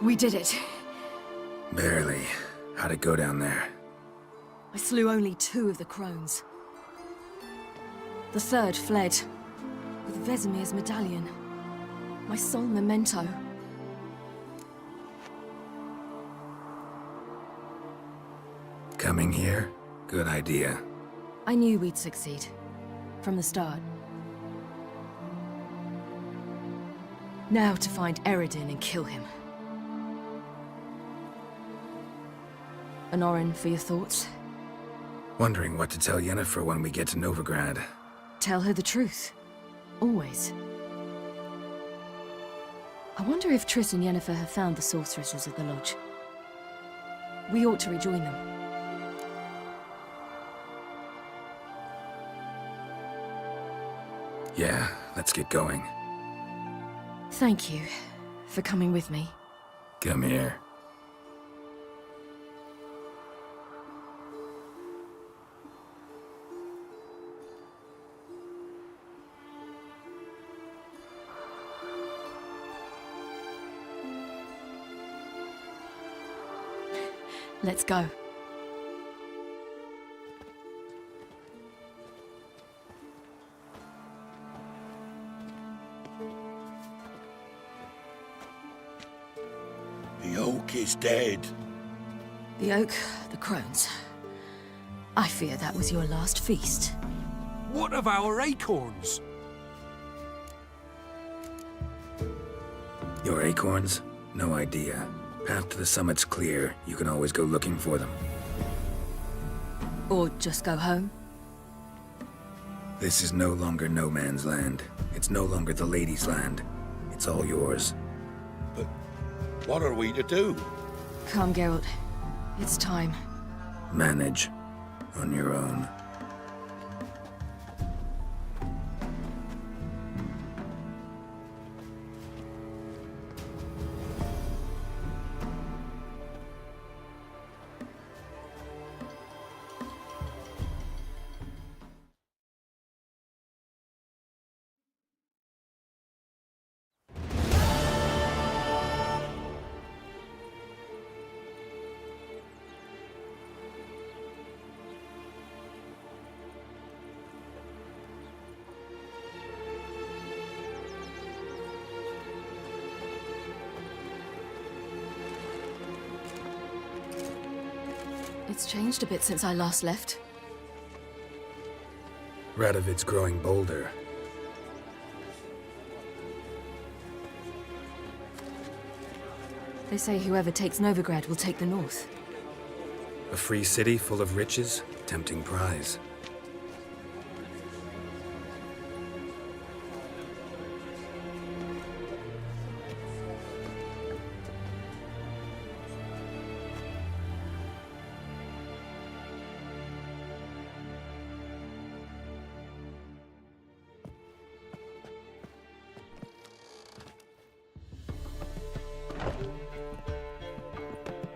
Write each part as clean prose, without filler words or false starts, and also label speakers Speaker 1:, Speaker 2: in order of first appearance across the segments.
Speaker 1: We did it.
Speaker 2: Barely. How'd it go down there?
Speaker 1: I slew only 2 of the crones. The 3rd fled, with Vesemir's medallion. My sole memento.
Speaker 2: Coming here? Good idea.
Speaker 1: I knew we'd succeed. From the start. Now to find Eredin and kill him. Honorin, for your thoughts?
Speaker 2: Wondering what to tell Yennefer when we get to Novigrad.
Speaker 1: Tell her the truth. Always. I wonder if Triss and Yennefer have found the sorceresses of the Lodge. We ought to rejoin them.
Speaker 2: Yeah, let's get going.
Speaker 1: Thank you for coming with me.
Speaker 2: Come here.
Speaker 1: Let's go.
Speaker 3: The oak is dead.
Speaker 1: The oak, the crones. I fear that was your last feast.
Speaker 4: What of our acorns?
Speaker 2: Your acorns? No idea. Path to the summit's clear. You can always go looking for them.
Speaker 1: Or just go home.
Speaker 2: This is no longer no man's land. It's no longer the lady's land. It's all yours.
Speaker 3: But what are we to do?
Speaker 1: Come, Geralt. It's time.
Speaker 2: Manage. On your own.
Speaker 1: It's changed a bit since I last left.
Speaker 2: Radovid's growing bolder.
Speaker 1: They say whoever takes Novigrad will take the north.
Speaker 2: A free city full of riches, tempting prize.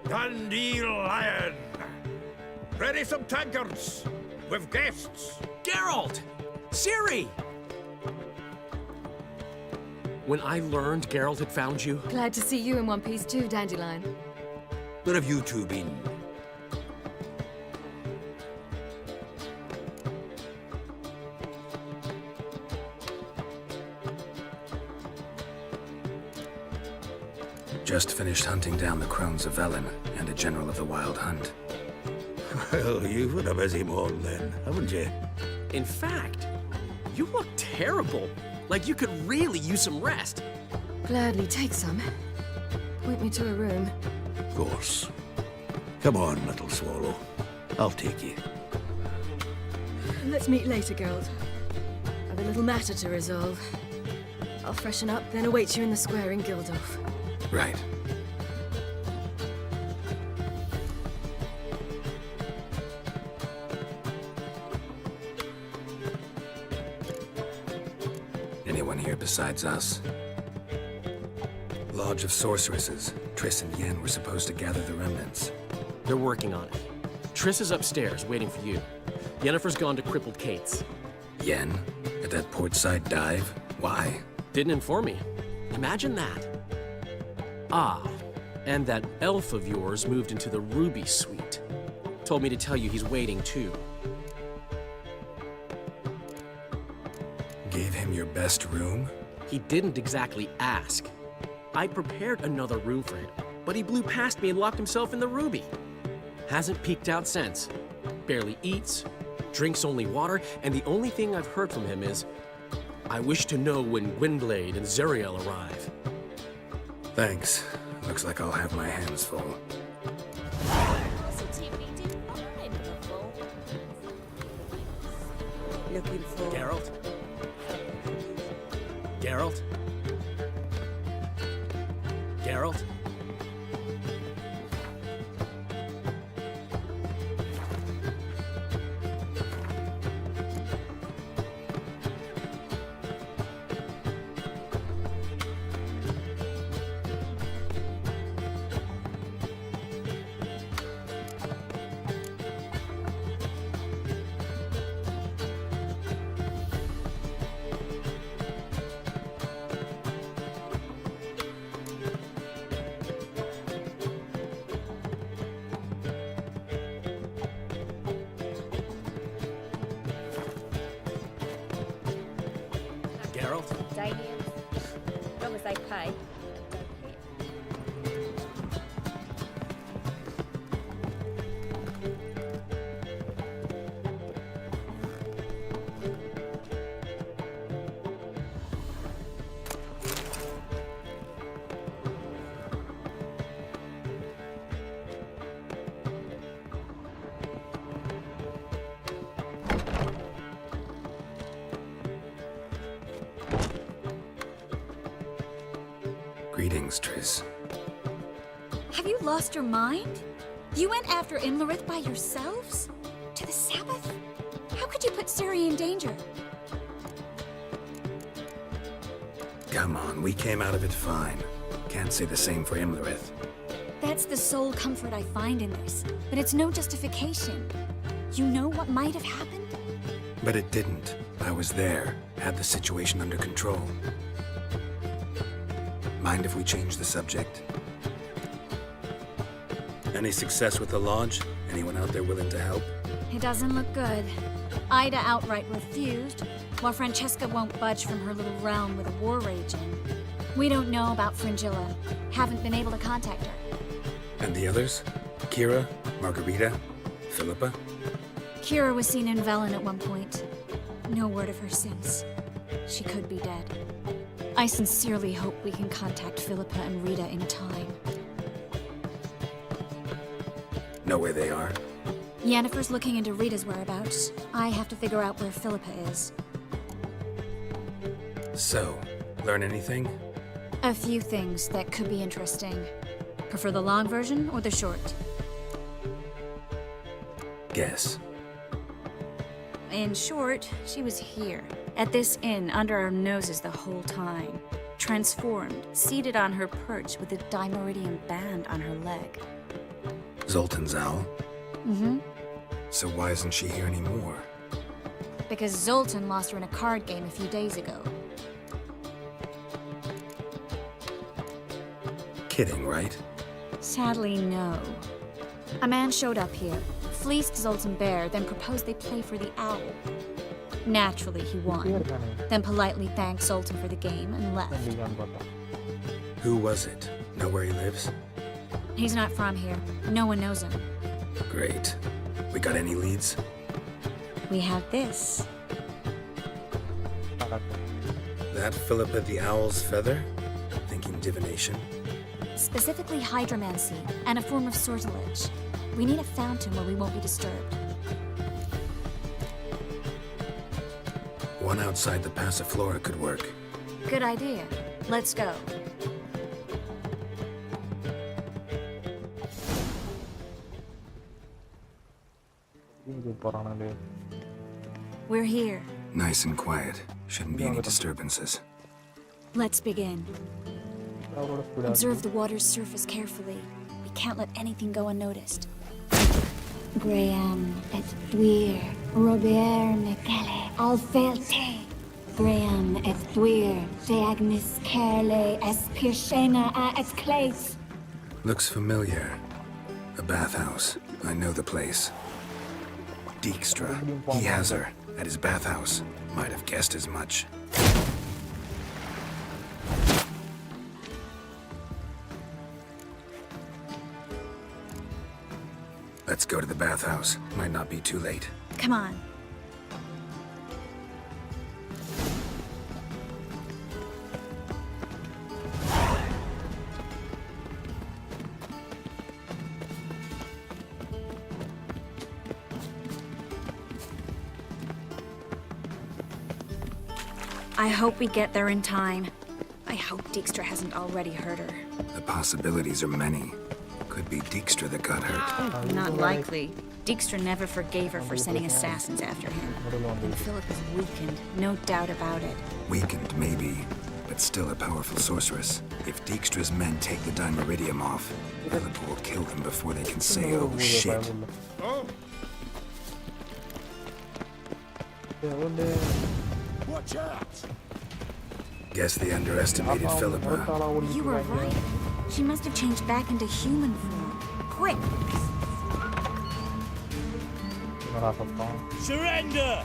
Speaker 5: Dandelion! Ready some tankards! With guests!
Speaker 4: Geralt! Ciri! When I learned Geralt had found you,
Speaker 1: Glad to see you in one piece too, Dandelion.
Speaker 5: Where have you two been?
Speaker 2: Just finished hunting down the crones of Velen and a general of the Wild Hunt.
Speaker 5: Well, you've had a busy morning then, haven't you?
Speaker 4: in fact, you look terrible. Like you could really use some rest.
Speaker 1: Gladly take some. Point me to a room.
Speaker 5: Of course. Come on, little swallow. I'll take you.
Speaker 1: Let's meet later, Geralt. I've a little matter to resolve. I'll freshen up, then await you in the square in Gildorf.
Speaker 2: Right. Anyone here besides us? Lodge of Sorceresses. Triss and Yen were supposed to gather the remnants.
Speaker 4: They're working on it. Triss is upstairs, waiting for you. Yennefer's gone to Crippled Kate's.
Speaker 2: Yen? At that portside dive? Why?
Speaker 4: Didn't inform me. Imagine that. Ah, And that elf of yours moved into the Ruby Suite. Told me to tell you he's waiting too.
Speaker 2: Gave him your best room?
Speaker 4: He didn't exactly ask. I prepared another room for him, but he blew past me and locked himself in the Ruby. Hasn't peeked out since. Barely eats, drinks only water, and the only thing I've heard from him is, I wish to know when Gwynblade and Zeriel arrive.
Speaker 2: Thanks. Looks like I'll have my hands full.
Speaker 6: Looking for...
Speaker 4: Geralt? Geralt? Geralt? Geralt?
Speaker 6: Daniel. Long as they pay.
Speaker 2: Greetings, Triss.
Speaker 7: Have you lost your mind? You went after Imlerith by yourselves? To the Sabbath? How could you put Ciri in danger?
Speaker 2: Come on, we came out of it fine. Can't say the same for Imlerith.
Speaker 7: That's the sole comfort I find in this, but it's no justification. You know what might have happened?
Speaker 2: But it didn't. I was there, had the situation under control. Mind if we change the subject? Any success with the Lodge? Anyone out there willing to help?
Speaker 7: It doesn't look good. Ida outright refused, while Francesca won't budge from her little realm with a war raging. We don't know about Fringilla. Haven't been able to contact her.
Speaker 2: And the others? Kira? Margarita? Philippa?
Speaker 7: Kira was seen in Velen at one point. No word of her since. She could be dead. I sincerely hope we can contact Philippa and Rita in time.
Speaker 2: Know where they are?
Speaker 7: Yennefer's looking into Rita's whereabouts. I have to figure out where Philippa is.
Speaker 2: So, learn anything?
Speaker 7: A few things that could be interesting. Prefer the long version or the short?
Speaker 2: Guess.
Speaker 7: In short, she was here, at this inn, under our noses the whole time. Transformed, seated on her perch with a dimeridian band on her leg.
Speaker 2: Zoltan's owl?
Speaker 7: Mm-hmm.
Speaker 2: So why isn't she here anymore?
Speaker 7: Because Zoltan lost her in a card game a few days ago.
Speaker 2: Kidding, right?
Speaker 7: Sadly, no. A man showed up here, fleeced Zoltan bare, then proposed they play for the owl. Naturally, he won. Then politely thanked Zoltan for the game and left.
Speaker 2: Who was it? Know where he lives?
Speaker 7: He's not from here. No one knows him.
Speaker 2: Great. We got any leads?
Speaker 7: We have this.
Speaker 2: That Philippa the Owl's feather? Thinking divination?
Speaker 7: Specifically hydromancy, and a form of sortilege. We need a fountain where we won't be disturbed.
Speaker 2: One outside the Passiflora could work.
Speaker 7: Good idea. Let's go. We're here.
Speaker 2: Nice and quiet. Shouldn't be any disturbances.
Speaker 7: Let's begin. Observe the water's surface carefully. We can't let anything go unnoticed. Graham et Dwyer, Robert Michele, Alfelte. Graham et Dwyer, Deagnis Kerle, Espirshena a et Clates.
Speaker 2: Looks familiar. A bathhouse. I know the place. Dijkstra. He has her. At his bathhouse. Might have guessed as much. Let's go to the bathhouse. Might not be too late.
Speaker 7: Come on. I hope we get there in time. I hope Dijkstra hasn't already hurt her.
Speaker 2: The possibilities are many. Could be Dijkstra that got hurt.
Speaker 7: Not likely. Dijkstra never forgave her for sending assassins after him. And Philip is weakened, no doubt about it.
Speaker 2: Weakened, maybe, but still a powerful sorceress. If Dijkstra's men take the Dimeridium off, Philip will kill them before they can say, oh shit.
Speaker 3: Watch out!
Speaker 2: Guess they underestimated Philippa.
Speaker 7: You were right. She must have changed back into human form. Quick!
Speaker 8: Surrender!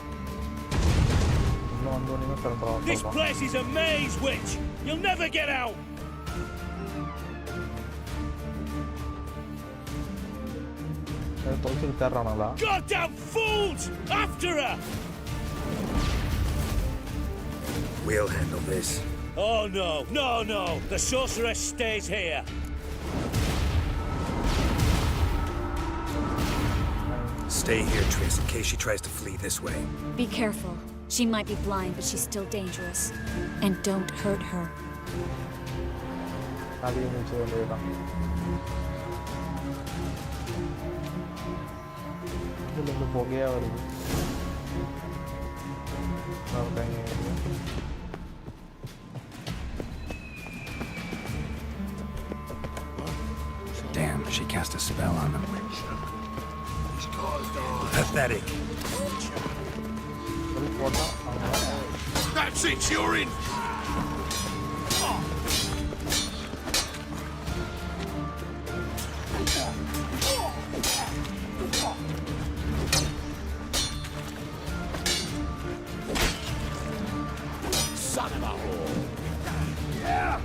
Speaker 8: This place is a maze, witch! You'll never get out! Goddamn fools! After her!
Speaker 2: We'll handle this.
Speaker 8: Oh no, no, no! The sorceress stays here!
Speaker 2: Stay here, Triss, in case she tries to flee this way.
Speaker 7: Be careful. She might be blind, but she's still dangerous. And don't hurt her.
Speaker 2: Damn, she cast a spell on them.
Speaker 3: Pathetic. That's it, you're in! Son of a whore! Yeah!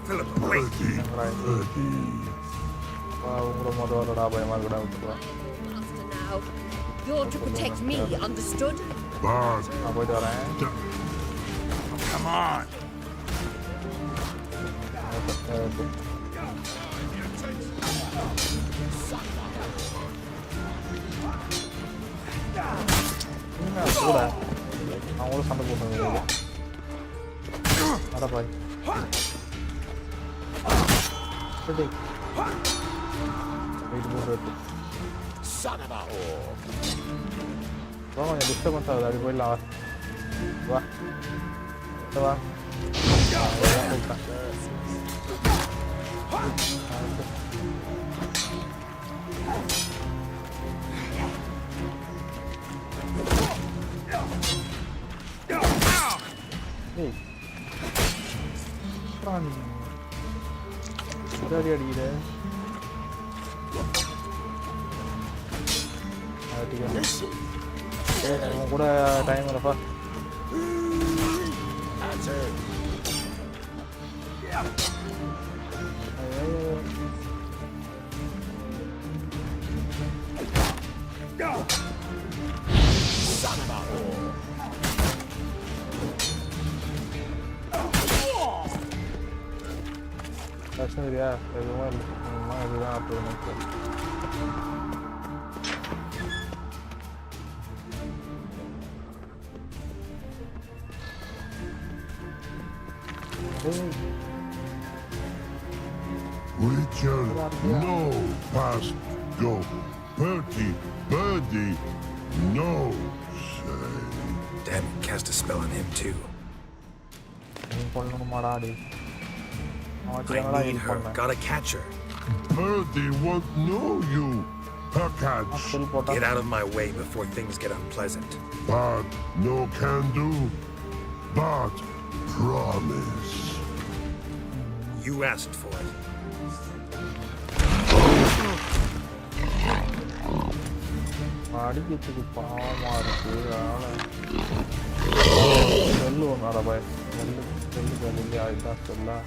Speaker 2: Philip, wait!
Speaker 6: Now, you're to protect me, understood?
Speaker 3: Come on! Son of a whore!
Speaker 9: Richard, no past go. Bertie, birdie, no say.
Speaker 2: Damn it, cast a spell on him too. I need her. Gotta catch her.
Speaker 9: Birdie won't know you. Package.
Speaker 2: Get out of my way before things get unpleasant.
Speaker 9: But no can do. But promise.
Speaker 2: You asked for it.
Speaker 10: அடிக்கிறதுக்கு பாவமா இருக்கு. அதனால cell ஒன்று வர பாய். Cell கல்வி ஆகிதான் செல்லா.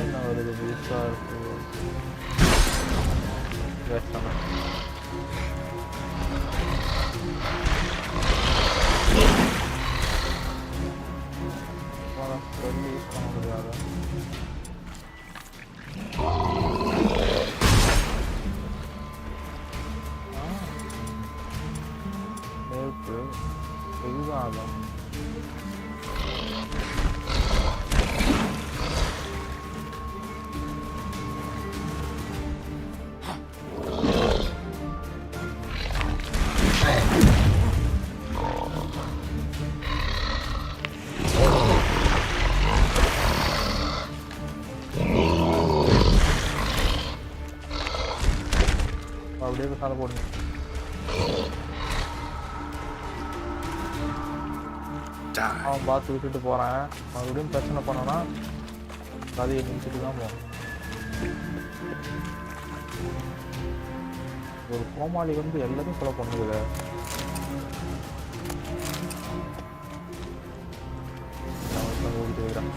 Speaker 10: என்ன வருது புதுசாக இருக்கு. வேஸ்டான சொல்லி யூஸ் பண்ண முடியாது. நேற்று இதுதான் ஆகும். அப்படியே சாலை போடுங்க. அவன் பார்த்து விட்டுட்டு போகிறேன். மறுபடியும் பிரச்சனை பண்ணோன்னா கதையை நிறுத்திட்டு தான் போகணும். ஒரு கோமாளி வந்து எல்லாத்தையும் கொலை பண்ணுது. ஓடிட்டு வைக்கிறேன்.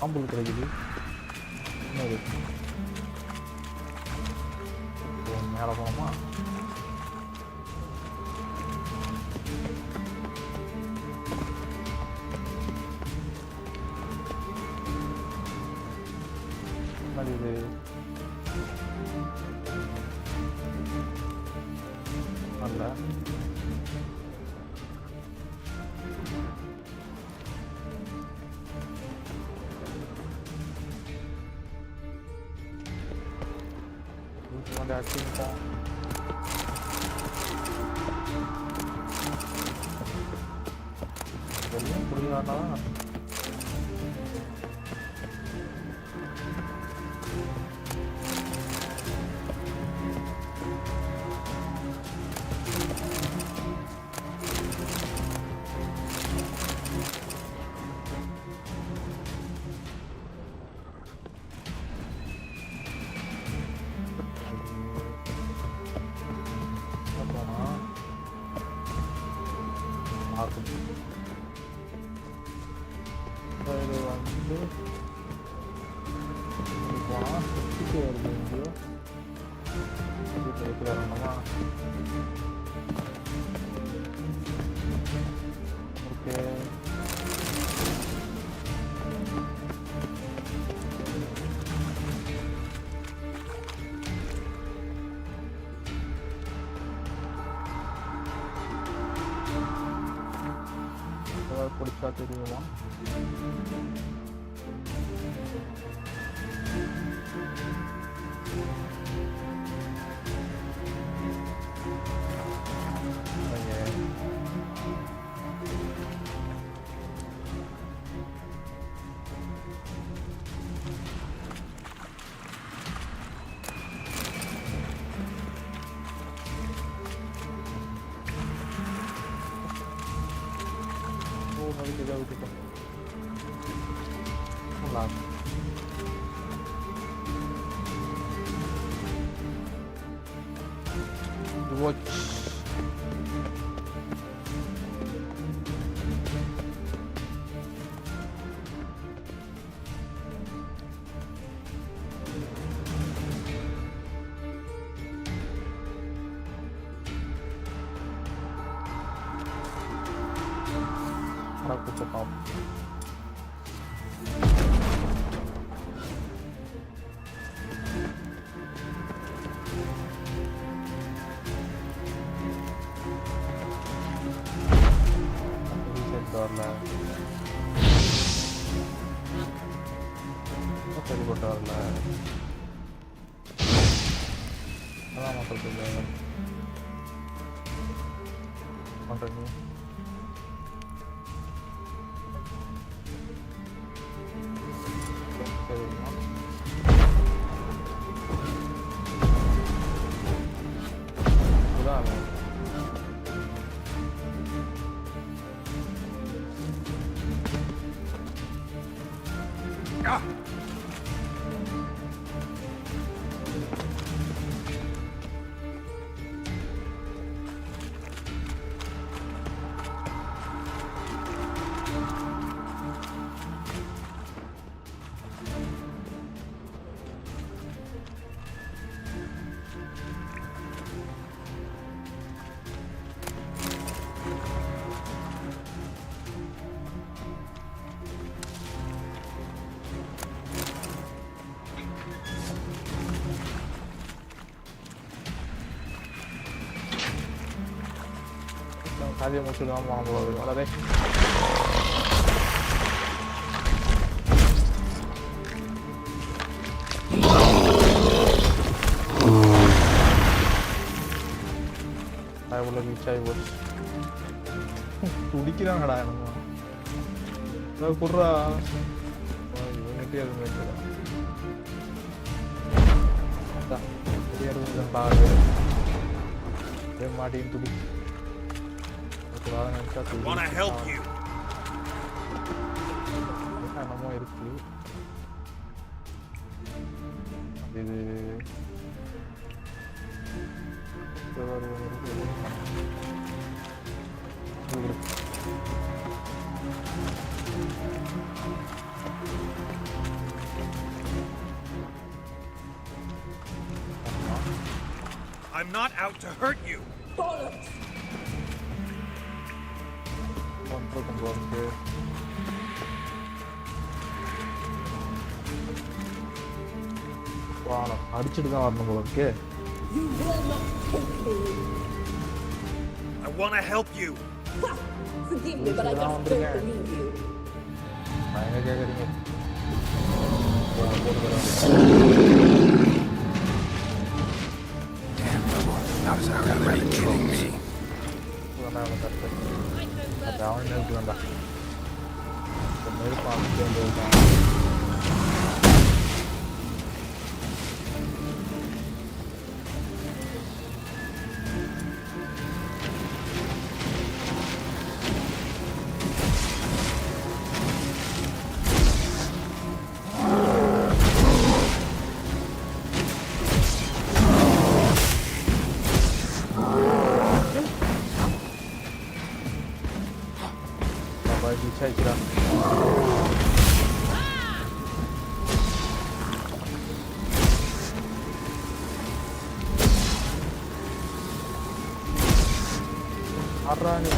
Speaker 10: ஆம்புல் கிடைக்குது. மேலே போனோமா? இது அல்ல. அடிச்சுட்டோம். எல்லாம் புரியாதா? இது வந்து போனால் சுற்றிட்டு வருது. எங்கேயோ வீட்டில் வரணுமா? ஓகே, பிடிச்சா தெரியுமா? Watch. Aku cekap. சரிப்பட்டு வரல. அதான் மக்கள் பண்ணுறீங்க. சாதியை முடிச்சுதான் போன போல இருக்கு. அடே உள்ள ரீச் ஆகி போச்சு. துடிக்கிறாங்கடா எனக்கு குடுறா யூனிட்டி அது மாட்டின்னு துடி.
Speaker 8: Wanna help you?
Speaker 10: என்னமோ இருக்கு. இது
Speaker 8: I'm not out to hurt you.
Speaker 6: Bollocks!
Speaker 10: அடிச்சுட்டு தான் வரணும் போல இருக்கு.
Speaker 6: You will not take me.
Speaker 8: I want to help you.
Speaker 6: Forgive me, but I just don't believe you.
Speaker 10: நான் எங்க கேக்குறீங்க?
Speaker 2: Damn, I was already kidding me.
Speaker 10: அவன் இருக்குதான்டா. நெருப்பான் Çekil. Arrani.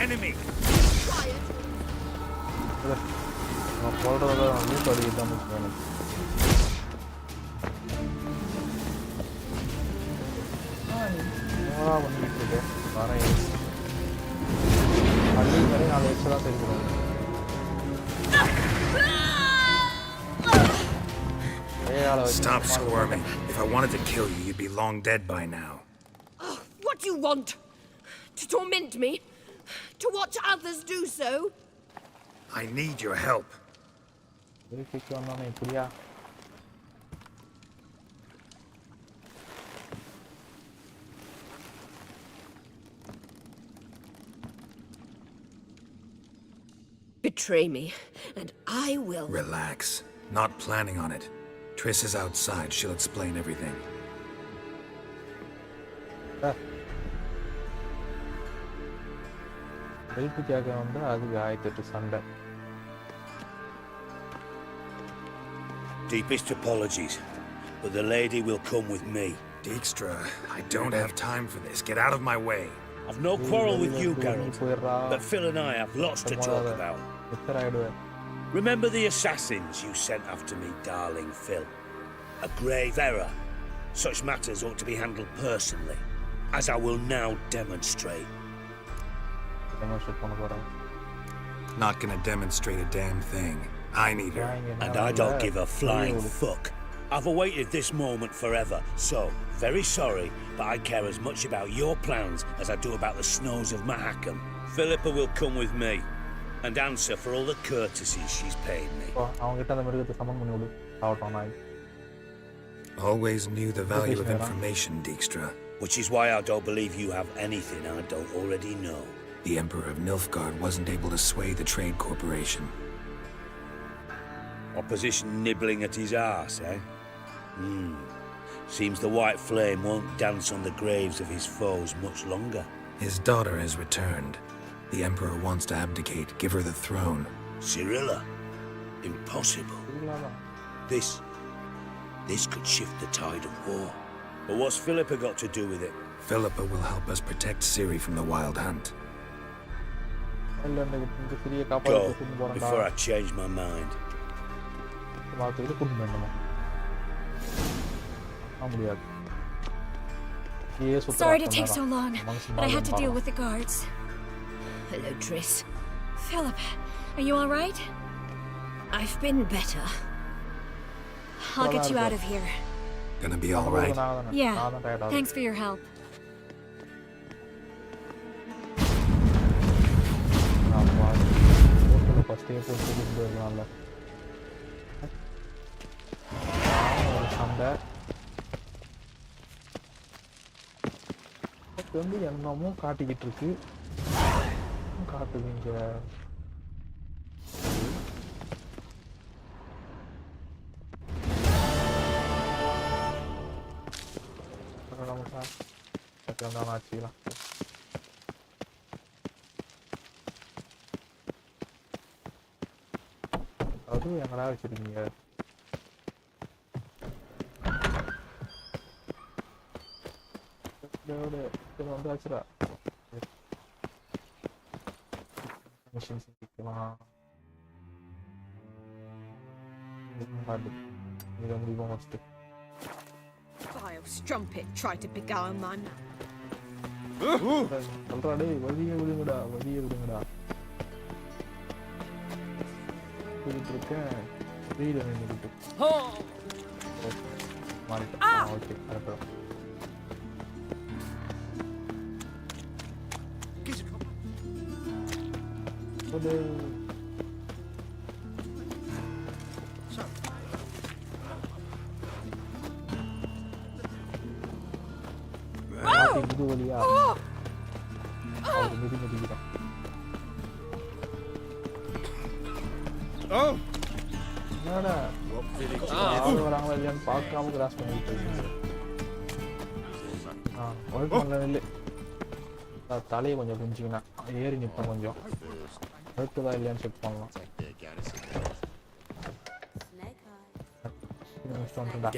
Speaker 8: Enemy.
Speaker 2: Stop squirming. If I wanted to kill you, you'd be long dead by now.
Speaker 6: Oh, what do you want? To torment me? To watch others do so?
Speaker 2: I need your help.
Speaker 6: Betray me, and I will.
Speaker 2: Relax. Not planning on it. Triss is outside. She'll explain everything.
Speaker 8: Deepest apologies, but the lady will come with me.
Speaker 2: Dijkstra, I don't have time for this. Get out of my way.
Speaker 8: I've no quarrel with you, Geralt, but Phil and I have lots to talk about. Remember the assassins you sent after me, darling Phil? A grave error. Such matters ought to be handled personally, as I will now demonstrate.
Speaker 2: Not gonna demonstrate a damn thing. I need her.
Speaker 8: And I don't give a flying fuck. I've awaited this moment forever, so, very sorry, but I care as much about your plans as I do about the snows of Mahakam. Philippa will come with me, and answer for all the courtesies she's paid me.
Speaker 2: Always knew the value of information, Dijkstra.
Speaker 8: Which is why I don't believe you have anything I don't already know.
Speaker 2: The Emperor of Nilfgaard wasn't able to sway the Trade Corporation.
Speaker 8: Opposition nibbling at his arse, eh? Seems the White Flame won't dance on the graves of his foes much longer.
Speaker 2: His daughter has returned. The Emperor wants to abdicate, give her the throne.
Speaker 8: Cyrilla? Impossible. This could shift the tide of war. But what's Philippa got to do with it?
Speaker 2: Philippa will help us protect Ciri from the Wild Hunt.
Speaker 8: Go, before I change my mind.
Speaker 7: Sorry to take so long, but I had to deal with the guards.
Speaker 6: Hello, Triss.
Speaker 7: Philip, are you all right?
Speaker 6: I've been better.
Speaker 7: I'll get you out of here.
Speaker 2: Gonna be all right?
Speaker 7: Yeah, thanks for your help.
Speaker 10: என்னமோ காட்டிக்கிட்டு இருக்கு காட்டுவீங்க ஆச்சுக்கலாம் அதுவும் எங்கடா வச்சிருக்கீங்க வந்தாச்சுடா machine செஞ்சுக்கலாம் இதை முடிவோம் first
Speaker 6: Vile strumpet tried to beguile my man.
Speaker 10: சொல்றா டேய் வழியை விடுங்கடா வழியை விடுங்கடா இருக்கேன் வீடு நின்றுட்டு மாறிட்டேன் ஓகே கரெக்டாக இது வழியா மிதி மிதிக்கிறான் என்னடா வராங்களா இல்லையான்னு பார்க்காம கிராஸ் பண்ணிட்டு இருக்கீங்க ஒர்க் பண்ணுறது இல்லை தலையை கொஞ்சம் குஞ்சிங்கன்னா ஏறி நிற்பேன் கொஞ்சம் இருக்குதா இல்லையான்னு செக் பண்ணலாம்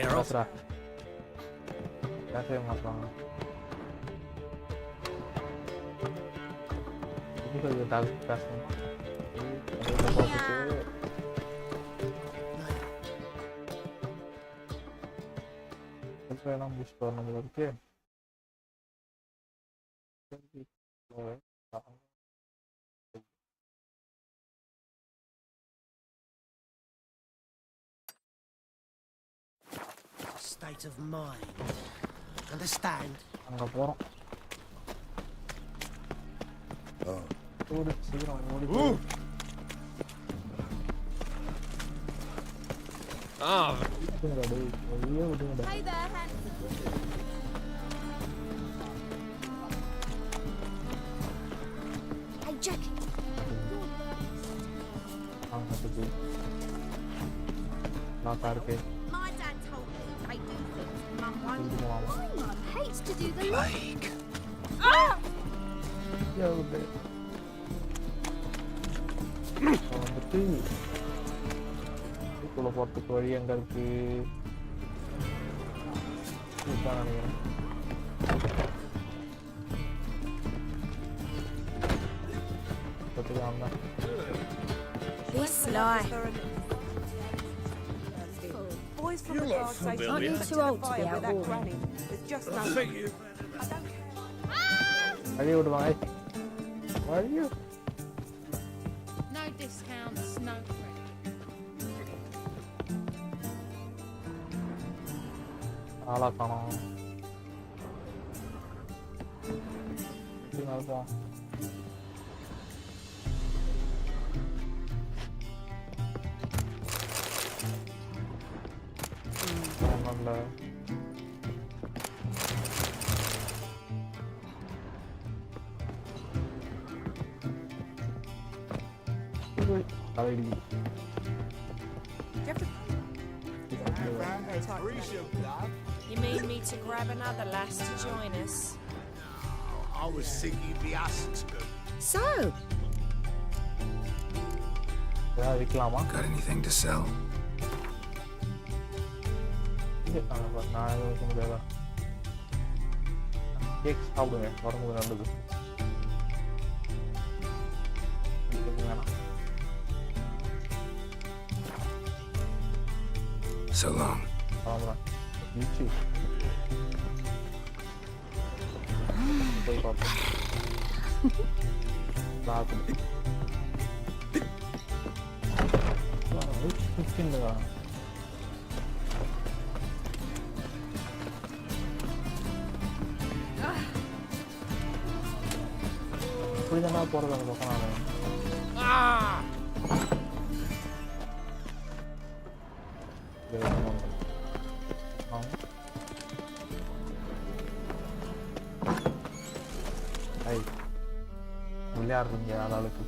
Speaker 10: பேசுறா பேசவே மாட்டாங்க பேசணும் எல்லாம் முடிச்சுட்டு வரணும் இருக்கு
Speaker 11: State of mind. Understand?
Speaker 10: அங்க போறோம் ஓடு சீக்கிரம் ஓடி போ
Speaker 6: Hey there, Hey, Jack. My dad told me they do things. Mum won't. My mum hates to do the
Speaker 2: like.
Speaker 10: வந்துட்டு இதுக்குள்ள போறதுக்கு வழி எங்க இருக்கு இதுதான் நினைக்கிறேன்
Speaker 7: Be sly.
Speaker 6: Boys from
Speaker 3: You
Speaker 6: the
Speaker 3: look
Speaker 6: guard say
Speaker 3: familiar.
Speaker 6: aren't you
Speaker 7: too old to be
Speaker 6: with
Speaker 7: out
Speaker 6: that
Speaker 7: walking?
Speaker 6: granny? There's just no.
Speaker 3: I think you.
Speaker 10: அடி விடுவாங்க. Where are you?
Speaker 12: No discounts, no credit.
Speaker 10: ஆளா காணோம். இப்படி நடப்போம். ஒண்ணும் இல்ல. தலையடி.
Speaker 12: You mean me to grab another lass to join us?
Speaker 11: I was thinking you'd be asked to.
Speaker 12: So,
Speaker 10: ஏதாவது விற்கலாமா?
Speaker 2: Got anything to sell?
Speaker 10: நான் எதுவும் வைக்க முடியாதா? கேக் சாப்பிடுங்க, உடம்புக்கு நல்லது. இது வேணாம்.
Speaker 2: So long.
Speaker 10: கிளம்புறேன். யூடியூப். போய் பார்ப்போம். பார்க்கணும். 15 தான். இப்படி தானே போகிறது அந்த பக்கம் நான். விளையாடுறீங்க ஆளாளுக்கு.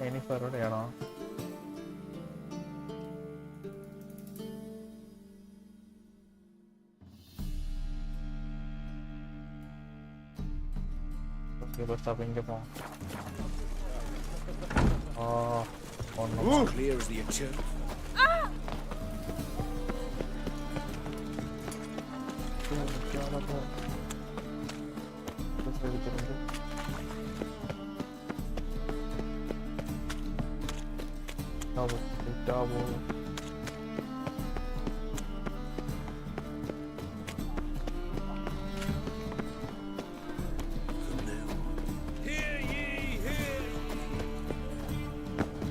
Speaker 10: எனிஃபரோட இடம். ஓகே பஸ் ஸ்டாப் இங்கே போவோம். ஒன்றும்
Speaker 11: Clear as the eternal.
Speaker 10: double.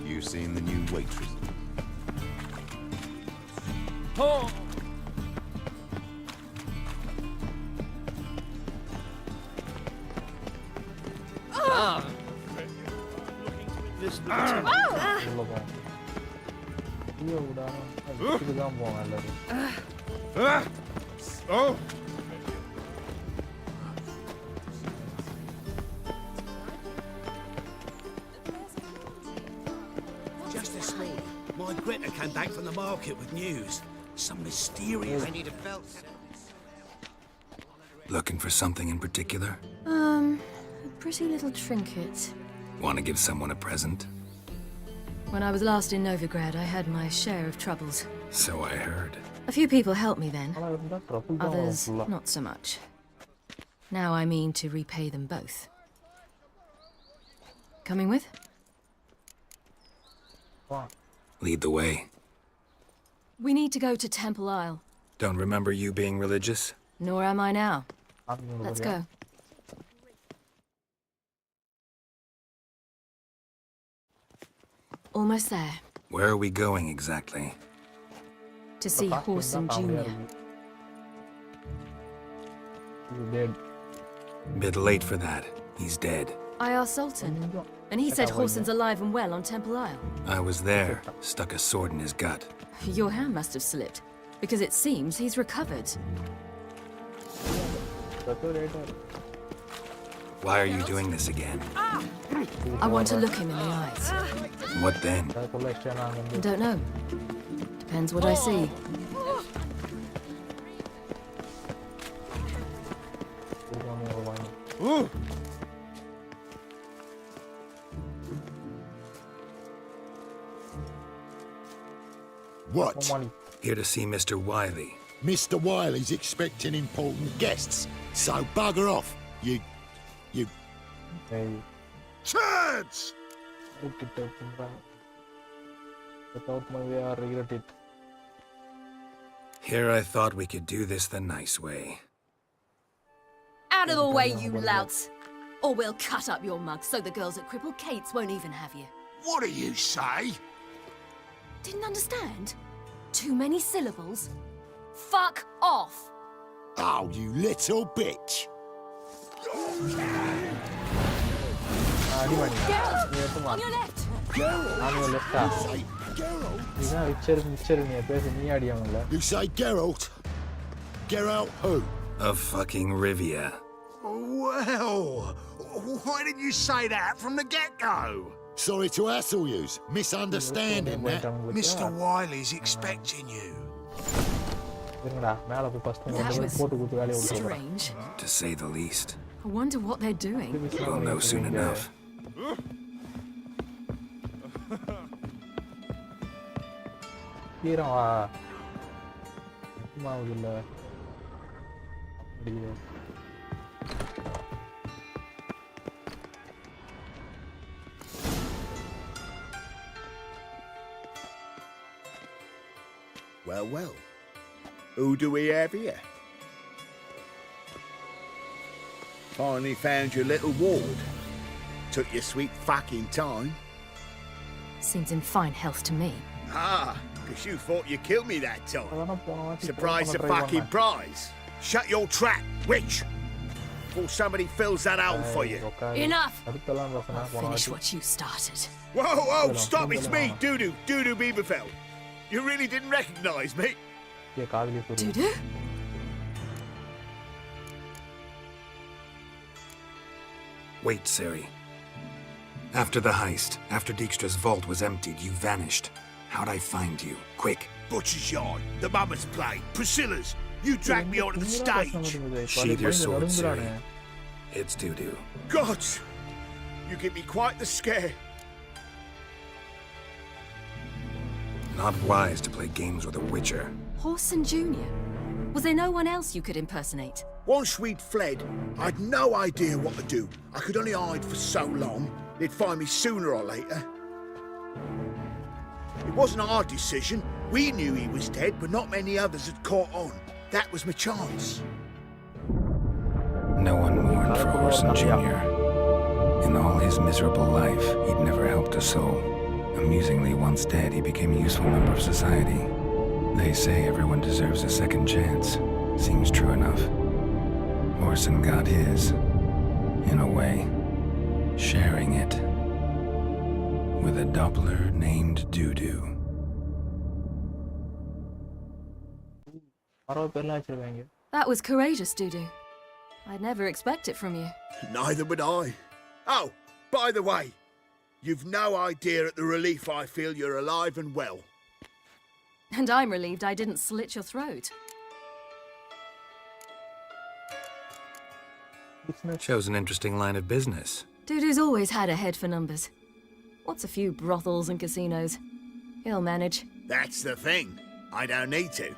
Speaker 13: You seen the new waitress?
Speaker 3: Oh!
Speaker 9: Oh!
Speaker 11: Just this morning, my Greta came back from the market with news. Some mysterious. I need a belt.
Speaker 2: Looking for something in particular?
Speaker 1: A pretty little trinket.
Speaker 2: Want to give someone a present?
Speaker 1: When I was last in Novigrad, I had my share of troubles.
Speaker 2: So I heard.
Speaker 1: A few people helped me then. Others, not so much. Now I mean to repay them both. Coming with?
Speaker 2: Lead the way.
Speaker 1: We need to go to Temple Isle.
Speaker 2: Don't remember you being religious?
Speaker 1: Nor am I now. Let's go. Almost there.
Speaker 2: Where are we going exactly?
Speaker 1: To see Horson Jr.
Speaker 10: He's dead.
Speaker 2: Bit late for that. He's dead.
Speaker 1: I asked Sultan, and he said Horson's alive and well on Temple Isle.
Speaker 2: I was there. Stuck a sword in his gut.
Speaker 1: Your hand must have slipped, because it seems he's recovered.
Speaker 2: Why are you doing this again?
Speaker 1: I want to look him in the eyes.
Speaker 2: What then?
Speaker 1: I don't know. Depends what I see.
Speaker 9: What?
Speaker 2: Here to see Mr. Wiley.
Speaker 11: Mr. Wiley's expecting important guests, so bugger off, you...
Speaker 10: Hey,
Speaker 11: Turds!
Speaker 10: without my way, I regret it.
Speaker 2: Here I thought we could do this the nice way.
Speaker 1: Out of the way, you louts! Or we'll cut up your mug so the girls at Cripple Kate's won't even have you.
Speaker 11: What do you say?
Speaker 1: Didn't understand? Too many syllables? Fuck off!
Speaker 11: Oh, you little bitch!
Speaker 1: Geralt! On your left!
Speaker 11: You say Geralt? Geralt who?
Speaker 2: Of fucking Rivia.
Speaker 11: Well, why didn't you say that from the get-go? Sorry to hassle yous. Misunderstanding that. Mr. Wiley's expecting you.
Speaker 1: That was strange.
Speaker 2: To say the least.
Speaker 1: I wonder what they're doing.
Speaker 2: We'll know soon enough.
Speaker 11: Well, well. Who do we have here? Finally found your little ward. Took your sweet fucking time.
Speaker 1: Seems in fine health to me.
Speaker 11: Ah, because you thought you killed me that time. Surprise the fucking prize. Shut your trap, witch! Before somebody fills that hole for you.
Speaker 1: Enough! I'll finish what you started.
Speaker 11: Whoa, whoa, stop, it's me, Dudu Bieberfeld. You really didn't recognize me?
Speaker 1: Dudu?
Speaker 2: Wait, Ciri. After the heist, after Dijkstra's vault was emptied, you vanished. How'd I find you? Quick.
Speaker 11: Butcher's Yard, the Mummer's Play, Priscilla's. You dragged me onto the stage.
Speaker 2: Sheathe your sword, Ciri. It's Dudu.
Speaker 11: Gods! You give me quite the scare.
Speaker 2: Not wise to play games with a witcher.
Speaker 1: Horson Jr.? Was there no one else you could impersonate?
Speaker 11: Once we'd fled, I'd no idea what to do. I could only hide for so long. They'd find me sooner or later. It wasn't our decision. We knew he was dead, but not many others had caught on. That was my chance.
Speaker 2: No one mourned for Horson Jr. In all his miserable life, he'd never helped a soul. Amusingly, once dead, he became a useful member of society. They say everyone deserves a second chance. Seems true enough. Horson got his, in a way, sharing it with a Doppler named Dudu.
Speaker 1: That was courageous, Dudu. I'd never expect it from you.
Speaker 11: Neither would I. Oh, by the way, you've no idea at the relief I feel you're alive and well.
Speaker 1: And I'm relieved I didn't slit your throat.
Speaker 2: Shows an interesting line of business.
Speaker 1: Dudu's always had a head for numbers. What's a few brothels and casinos? He'll manage.
Speaker 11: That's the thing. I don't need to.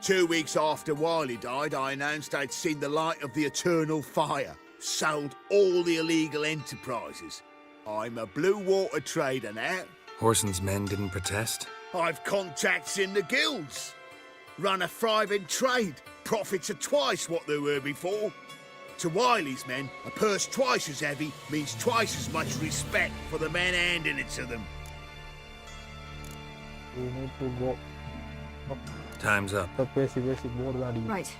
Speaker 11: 2 weeks after Wiley died, I announced I'd seen the light of the eternal fire. Sold all the illegal enterprises. I'm a blue water trader now.
Speaker 2: Horson's men didn't protest?
Speaker 11: I've contacts in the guilds. Run a thriving trade. Profits are twice what they were before. To Wiley's men, a purse twice as heavy means twice as much respect for the men handing it to them.
Speaker 10: We need to go.
Speaker 2: Time's up.
Speaker 1: Right.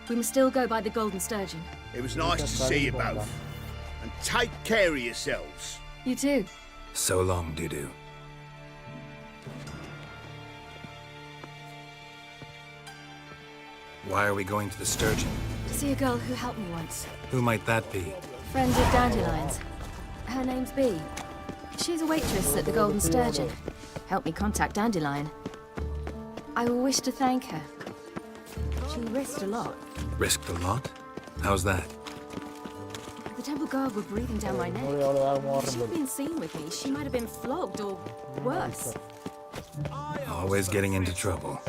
Speaker 1: We must still go by the Golden Sturgeon.
Speaker 11: It was nice to see you both. And take care of yourselves.
Speaker 1: You too.
Speaker 2: So long, Dudu. Why are we going to the Sturgeon?
Speaker 1: To see a girl who helped me once.
Speaker 2: Who might that be?
Speaker 1: Friend of Dandelion's. Her name's Bee. She's a waitress at the Golden Sturgeon. Helped me contact Dandelion. I wish to thank her. She risked a lot.
Speaker 2: Risked a lot? How's that?
Speaker 1: The temple guard were breathing down my neck. If she'd been seen with me, she might have been flogged or worse.
Speaker 2: Oh, Always getting into trouble.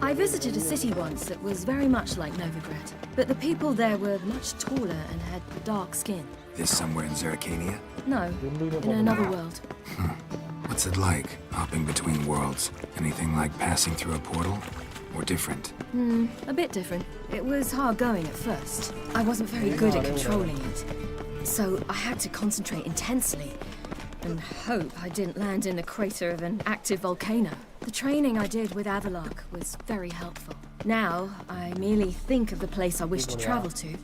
Speaker 1: I visited a city once that was very much like Novigrad, but the people there were much taller and had dark skin.
Speaker 2: This somewhere in Zeracania?
Speaker 1: No, in another world.
Speaker 2: What's it like, hopping between worlds? Anything like passing through a portal? Or different?
Speaker 1: A bit different. It was hard going at first. I wasn't very good at controlling it. So I had to concentrate intensely and hope I didn't land in the crater of an active volcano. The training I did with Avalok was very helpful. Now, I merely think of the place I wish to travel to,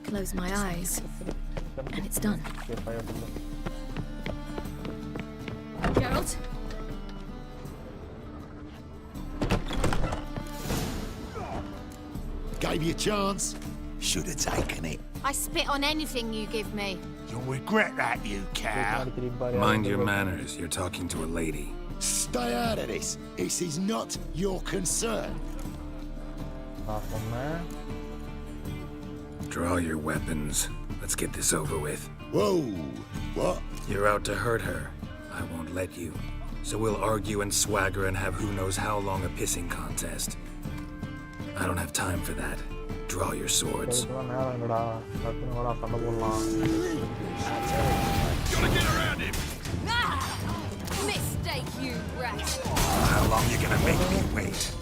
Speaker 1: close my eyes, and it's done. Geralt?
Speaker 11: Gave you a chance. Should have taken it.
Speaker 12: I spit on anything you give me.
Speaker 11: You'll regret that, you cow.
Speaker 2: Mind your manners, you're talking to a lady.
Speaker 11: Stay out of this. This is not your concern.
Speaker 2: Draw your weapons. Let's get this over with.
Speaker 11: Whoa, what?
Speaker 2: You're out to hurt her. I won't let you. So we'll argue and swagger and have who knows how long a pissing contest. I don't have time for that. Draw your swords.
Speaker 3: Gotta get around him!
Speaker 12: Mistake, you rat!
Speaker 2: How long you gonna make me wait?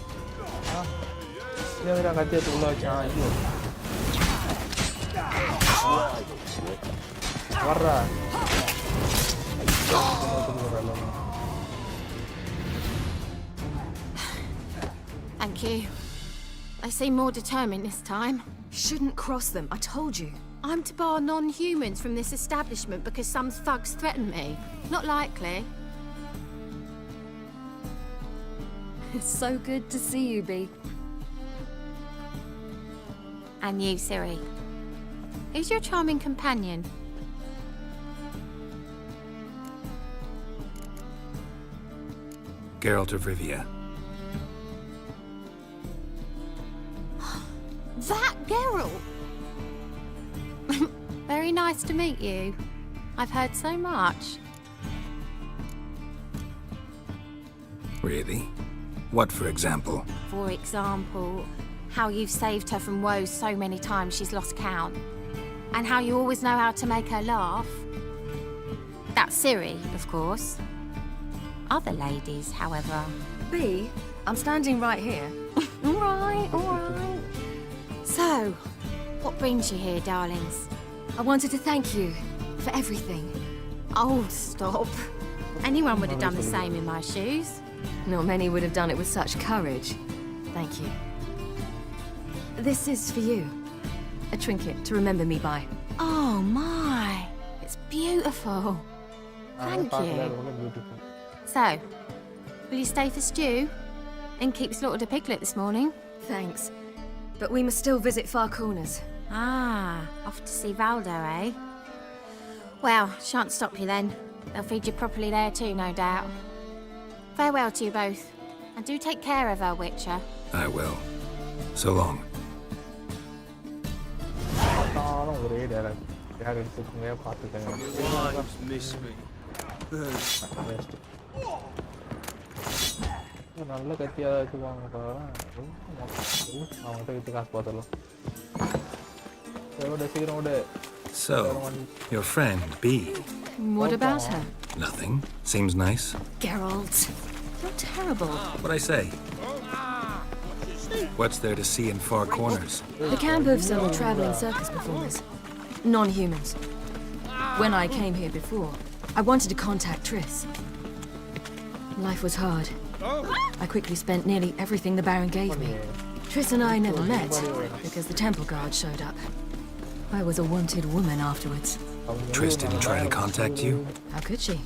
Speaker 12: Thank you. I seem more determined this time.
Speaker 1: Shouldn't cross them, I told you.
Speaker 12: I'm to bar non-humans from this establishment because some thugs threaten me. Not likely.
Speaker 1: It's so good to see you, Bee.
Speaker 12: And you, Ciri. Who's your charming companion?
Speaker 2: Geralt of Rivia.
Speaker 12: That Geralt! Very nice to meet you. I've heard so much.
Speaker 2: Really? What, for example?
Speaker 12: For example, how you've saved her from woes so many times she's lost count. And how you always know how to make her laugh. That's Ciri, of course. Other ladies, however...
Speaker 1: Bee, I'm standing right here.
Speaker 12: All right. So, what brings you here, darlings?
Speaker 1: I wanted to thank you for everything.
Speaker 12: Oh, stop. Anyone would have done the same in my shoes.
Speaker 1: Not many would have done it with such courage. Thank you. This is for you. A trinket to remember me by.
Speaker 12: Oh, my. It's beautiful. Thank you. So, will you stay for stew? And keep slaughtered a piglet this morning?
Speaker 1: Thanks. But we must still visit Far Corners.
Speaker 12: Ah, off to see Valdo, eh? Well, shan't stop you then. They'll feed you properly there too, no doubt. Farewell to you both. And do take care of her, Witcher.
Speaker 2: I will. So long.
Speaker 3: Miss me.
Speaker 2: So, your friend, Bee.
Speaker 1: What about her?
Speaker 2: Nothing. Seems nice.
Speaker 1: Geralt, you're terrible.
Speaker 2: What'd I say? What's there to see in Far Corners?
Speaker 1: The camp of some traveling circus performers. Non-humans. When I came here before, I wanted to contact Triss. Life was hard. I quickly spent nearly everything the Baron gave me. Triss and I never met, because the temple guard showed up. I was a wanted woman afterwards.
Speaker 2: Triss didn't try to contact you?
Speaker 1: How could she?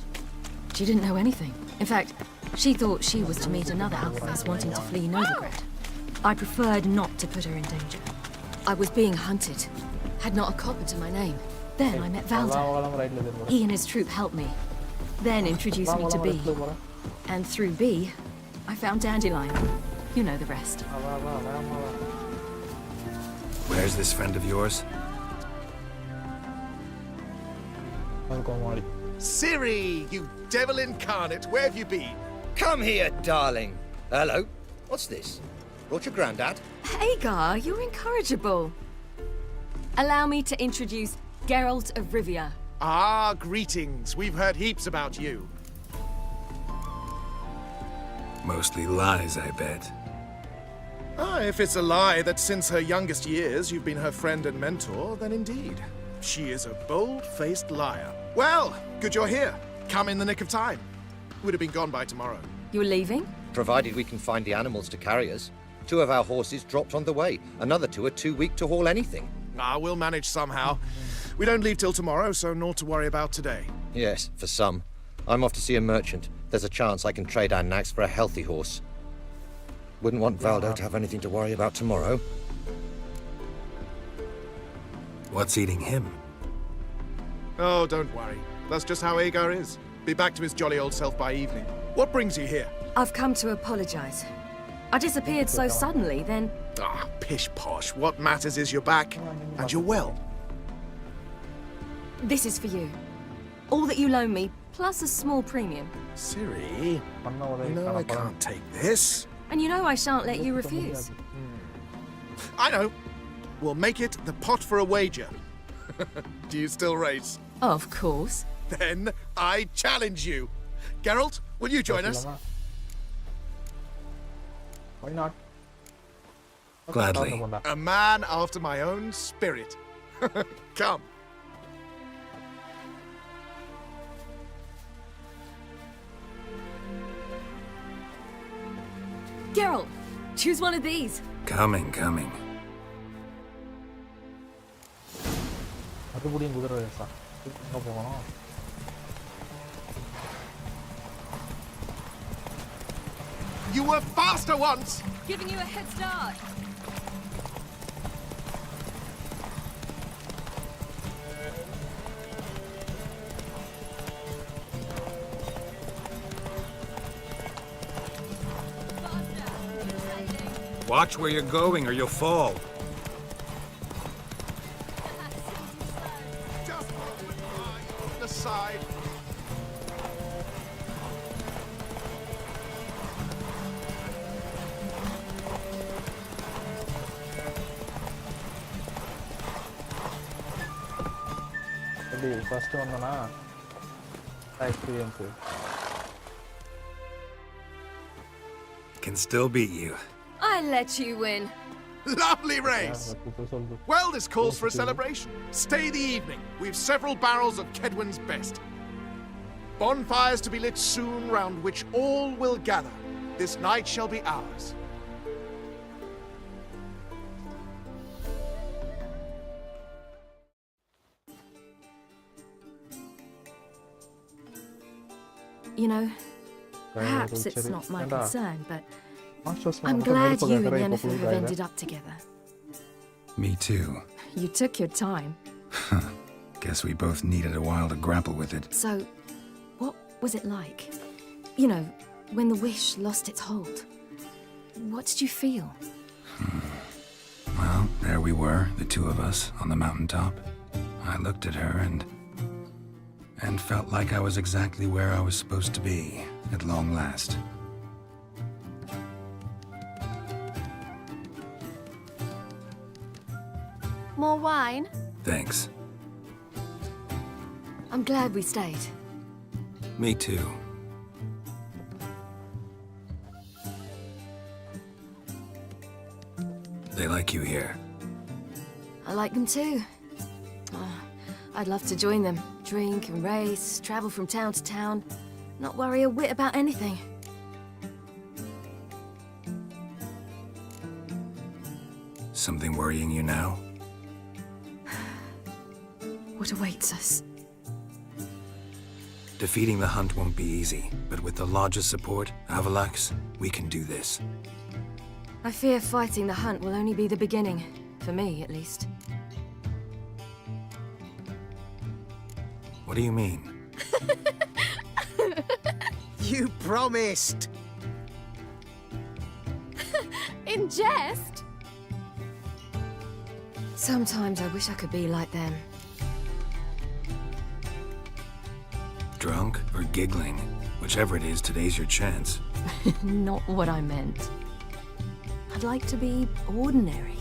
Speaker 1: She didn't know anything. In fact, she thought she was to meet another Alphys wanting to flee Novigrad. I preferred not to put her in danger. I was being hunted. Had not a copper to my name. Then I met Valdo. He and his troop helped me. Then introduced me to Bee. And through Bee, I found Dandelion. You know the rest.
Speaker 2: Where's this friend of yours?
Speaker 14: Ciri, you devil incarnate, where have you been?
Speaker 15: Come here, darling. Hello. What's this? Brought your granddad?
Speaker 1: Hagar, you're incorrigible. Allow me to introduce Geralt of Rivia.
Speaker 14: Ah, greetings. We've heard heaps about you.
Speaker 2: Mostly lies, I bet.
Speaker 14: Ah, if it's a lie that since her youngest years you've been her friend and mentor, then indeed. She is a bold-faced liar. Well, good you're here. Come in the nick of time. Would have been gone by tomorrow.
Speaker 1: You're leaving?
Speaker 15: Provided we can find the animals to carry us. 2 of our horses dropped on the way. Another 2 are too weak to haul anything.
Speaker 14: Ah, we'll manage somehow. We don't leave till tomorrow, so naught to worry about today.
Speaker 15: Yes, for some. I'm off to see a merchant. There's a chance I can trade our nags for a healthy horse. Wouldn't want Valdo to have anything to worry about tomorrow.
Speaker 2: What's eating him?
Speaker 14: Oh, don't worry. That's just how Agar is. Be back to his jolly old self by evening. What brings you here?
Speaker 1: I've come to apologize. I disappeared so suddenly, then...
Speaker 14: Ah, pish-posh. What matters is you're back, and you're well.
Speaker 1: This is for you. All that you loan me, plus a small premium.
Speaker 14: Ciri, you know I can't take this.
Speaker 1: And you know I shan't let you refuse.
Speaker 14: I know. We'll make it the pot for a wager. Do you still race?
Speaker 1: Of course.
Speaker 14: Then I challenge you. Geralt, will you join us?
Speaker 10: Why not?
Speaker 2: Gladly.
Speaker 14: A man after my own spirit. Come.
Speaker 1: Geralt, choose one of these.
Speaker 2: Coming.
Speaker 10: அதுபடியும் குதிரை ரேஸா எங்க போகணும்
Speaker 14: You were faster once!
Speaker 1: Giving you a head start.
Speaker 2: Watch where you're going or you'll fall.
Speaker 14: Just on the side.
Speaker 10: எப்படி first Vandana experience
Speaker 2: Can still beat you.
Speaker 1: I let you win.
Speaker 14: Lovely race! Well, this calls for a celebration. Stay the evening. We've several barrels of Kedwin's best. Bonfires to be lit soon, round which all will gather. This night shall be ours.
Speaker 1: You know, perhaps it's not my concern, but I'm glad you and Yennefer have ended up together.
Speaker 2: Me too.
Speaker 1: You took your time.
Speaker 2: Guess we both needed a while to grapple with it.
Speaker 1: So, what was it like? You know, when the wish lost its hold. What did you feel?
Speaker 2: Well, there we were, the 2 of us, on the mountaintop. I looked at her and felt like I was exactly where I was supposed to be, at long last.
Speaker 12: More wine?
Speaker 2: Thanks.
Speaker 1: I'm glad we stayed.
Speaker 2: Me too. They like you here.
Speaker 1: I like them too. I'd love to join them. Drink and race, travel from town to town, not worry a whit about anything.
Speaker 2: Something worrying you now?
Speaker 1: What awaits us?
Speaker 2: Defeating the hunt won't be easy, but with the Lodge's support, Avalax, we can do this.
Speaker 1: I fear fighting the hunt will only be the beginning, for me at least.
Speaker 2: What do you mean?
Speaker 14: You promised!
Speaker 1: In jest? Sometimes I wish I could be like them.
Speaker 2: Drunk or giggling? Whichever it is, today's your chance.
Speaker 1: Not what I meant. I'd like to be ordinary.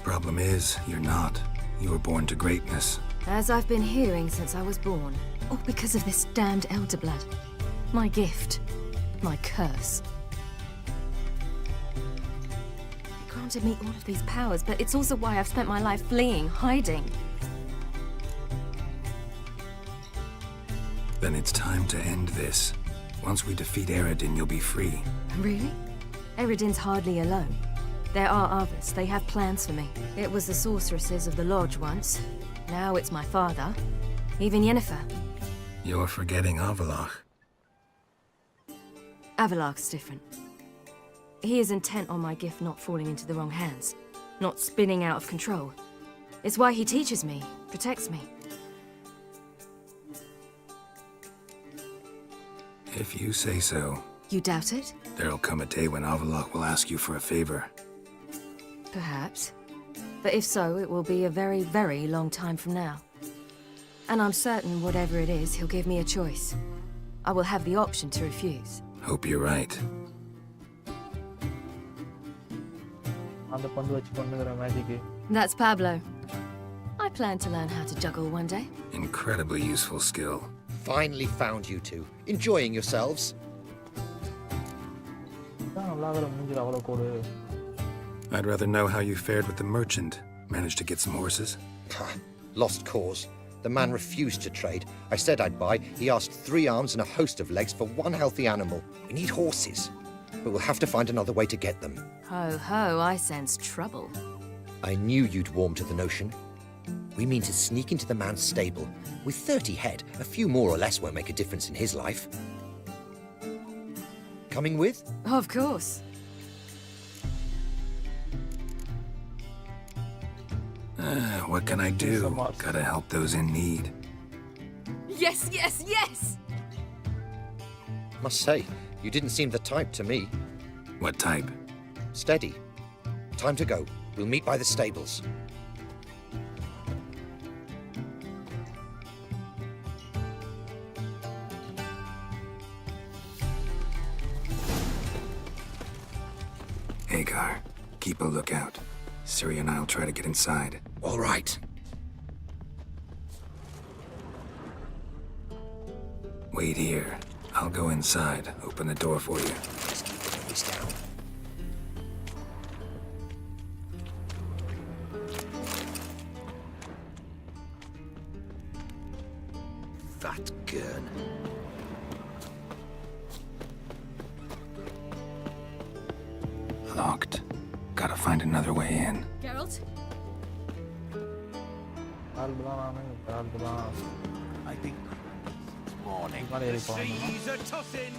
Speaker 2: Problem is, you're not. You were born to greatness.
Speaker 1: As I've been hearing since I was born. All because of this damned elder blood. My gift. My curse. It granted me all of these powers, but it's also why I've spent my life fleeing, hiding.
Speaker 2: Then it's time to end this. Once we defeat Eredin, you'll be free.
Speaker 1: Really? Eredin's hardly alone. There are others. They have plans for me. It was the sorceresses of the Lodge once. Now it's my father. Even Yennefer.
Speaker 2: You're forgetting Avalach.
Speaker 1: Avalach's different. He is intent on my gift not falling into the wrong hands. Not spinning out of control. It's why he teaches me, protects me.
Speaker 2: If you say so.
Speaker 1: You doubt it?
Speaker 2: There'll come a day when Avalach will ask you for a favor.
Speaker 1: Perhaps. But if so, it will be a very, very long time from now. And I'm certain whatever it is, he'll give me a choice. I will have the option to refuse.
Speaker 2: Hope you're right.
Speaker 1: That's Pablo. I plan to learn how to juggle one day.
Speaker 2: Incredibly useful skill.
Speaker 15: Finally found you two. Enjoying yourselves?
Speaker 2: I'd rather know how you fared with the merchant. Managed to get some horses?
Speaker 15: Lost cause. The man refused to trade. I said I'd buy. He asked 3 arms and a host of legs for 1 healthy animal. We need horses. But we'll have to find another way to get them.
Speaker 1: Ho ho, I sense trouble.
Speaker 15: I knew you'd warm to the notion. We mean to sneak into the man's stable. With 30 head, a few more or less won't make a difference in his life. Coming with?
Speaker 1: Of course.
Speaker 2: What can I do? Gotta help those in need.
Speaker 6: Yes, yes, yes!
Speaker 15: Must say, you didn't seem the type to me.
Speaker 2: What type?
Speaker 15: Steady. Time to go. We'll meet by the stables.
Speaker 2: Hagar, keep a lookout. Ciri and I'll try to get inside.
Speaker 15: All right.
Speaker 2: Wait here. I'll go inside. Open the door for you.
Speaker 15: Just keep the noise down. That gun.
Speaker 2: Locked. Gotta find another way in.
Speaker 1: Geralt?
Speaker 11: I think this morning the seas are tossing.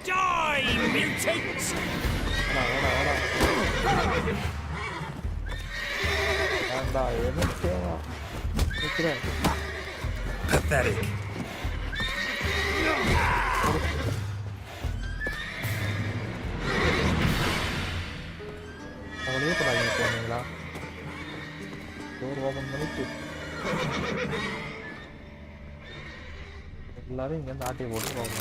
Speaker 11: Die, mutants!
Speaker 2: Pathetic.
Speaker 10: எல்லாரும் இங்க இருந்து ஆட்டி போட்டுருவாங்க.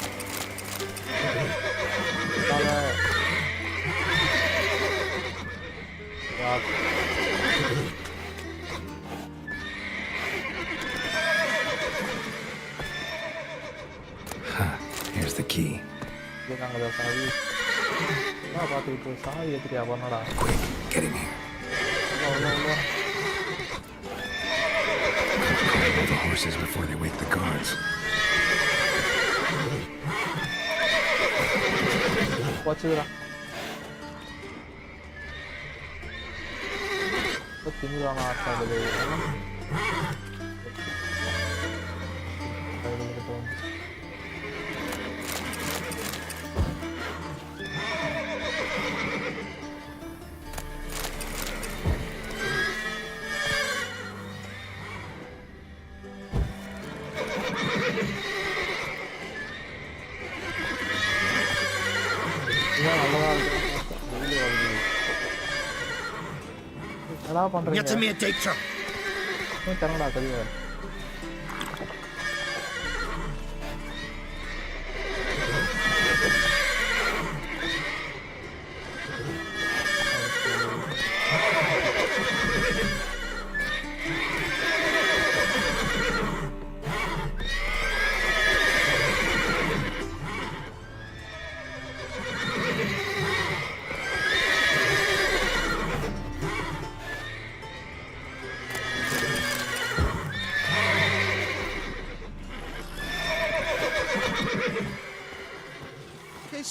Speaker 2: Here's the key.
Speaker 10: சாவி பார்த்துக்கிட்டு சாவி எடுத்துட்டியா பண்ணடா.
Speaker 2: Quick, get in here. Call the horses before they wake the guards.
Speaker 10: வச்சுக்கிறா. திமுறாங்க ஆட்டாடுது. என்னடா பண்றீங்க?
Speaker 15: Get me a date, sir.
Speaker 10: தரங்கடா கழிவு.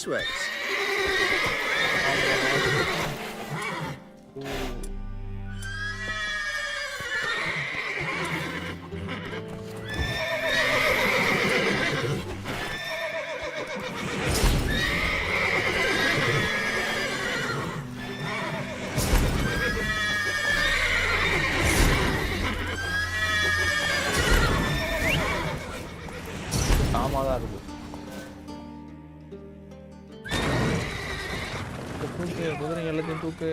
Speaker 15: Sweats.
Speaker 10: ஆமாதான் இருக்கு. தூக்கு குதிரைங்க எல்லாத்தையும் தூக்கு.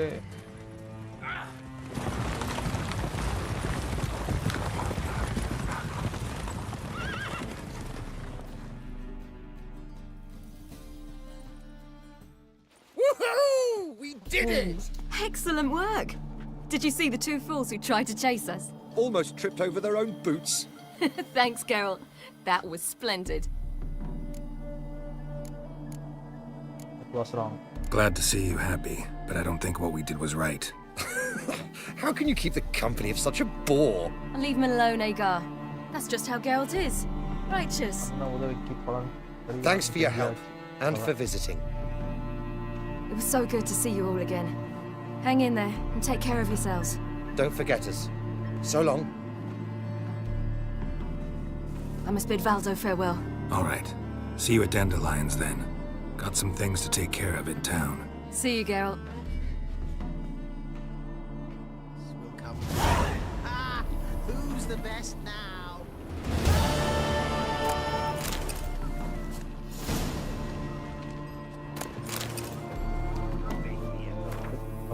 Speaker 6: Woohoo! We did it!
Speaker 1: Excellent work. Did you see the two fools who tried to chase us?
Speaker 15: Almost tripped over their own boots.
Speaker 1: Thanks, Carol. That was splendid.
Speaker 10: What's wrong?
Speaker 2: Glad to see you happy, but I don't think what we did was right.
Speaker 15: How can you keep the company of such a bore?
Speaker 1: Leave him alone, Agar. That's just how Geralt is. Righteous.
Speaker 15: Thanks for your help and for visiting.
Speaker 1: It was so good to see you all again. Hang in there and take care of yourselves.
Speaker 15: Don't forget us. So long.
Speaker 1: I must bid Valdo farewell.
Speaker 2: All right. See you at Dandelions then. Got some things to take care of in town.
Speaker 1: See you, Geralt.
Speaker 16: Who's the best now?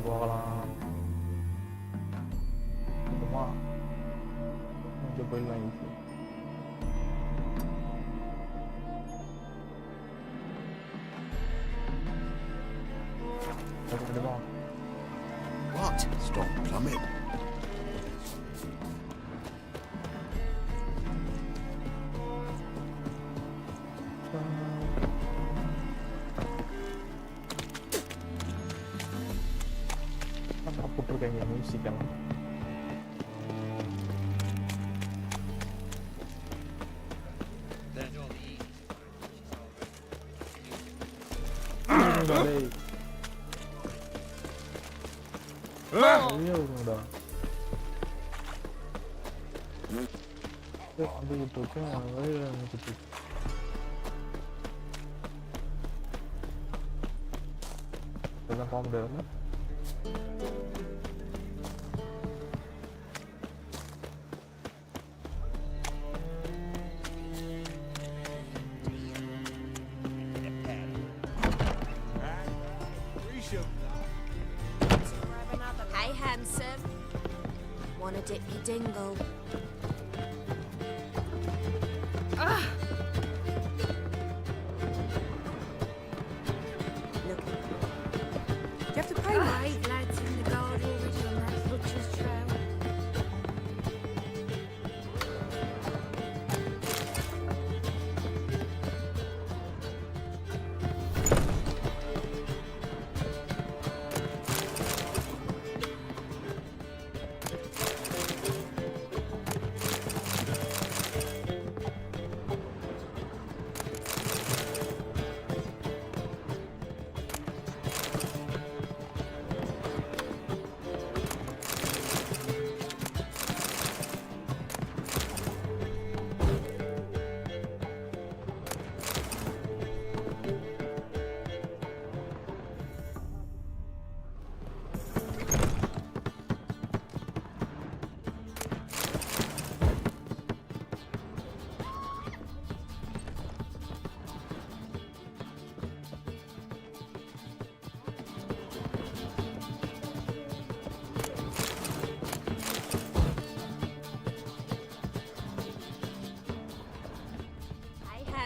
Speaker 10: போகலாம். சும்மா இங்க போயிடலாம் easy.
Speaker 13: What? Stop plumbing.
Speaker 10: போட்டிருக்காங்க music எல்லாம். வந்துகிட்டு இருக்கேன் வழியில நினைச்சிட்டு இருக்கேன். இதெல்லாம் போக முடியாதுல்ல.
Speaker 6: Hey, handsome. Wanna dip your dingle? Look. Do you have to pay? Right, lads in the guard already on that butcher's trail.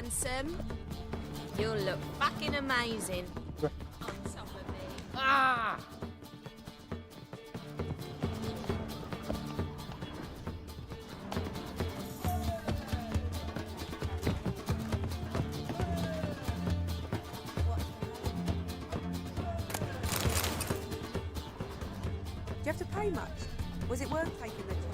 Speaker 6: handsome. You'll look fucking amazing. Ah!
Speaker 17: Do you have to pay much? Was it worth taking the chance?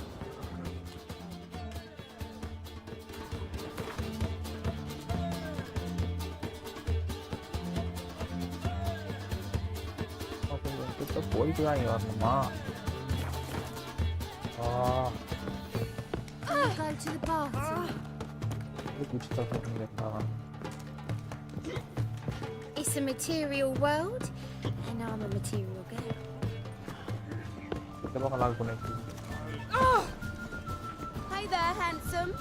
Speaker 10: kita போயிட்டு தான் இங்க வரணுமா?
Speaker 12: Go to the bathroom.
Speaker 10: குச்சி தள்ளுறீங்களா?
Speaker 12: It's a material world, and I'm a material girl.
Speaker 10: இந்த பக்கம் lock பண்ணி வச்சிருக்கீங்க.
Speaker 6: Hey there, handsome.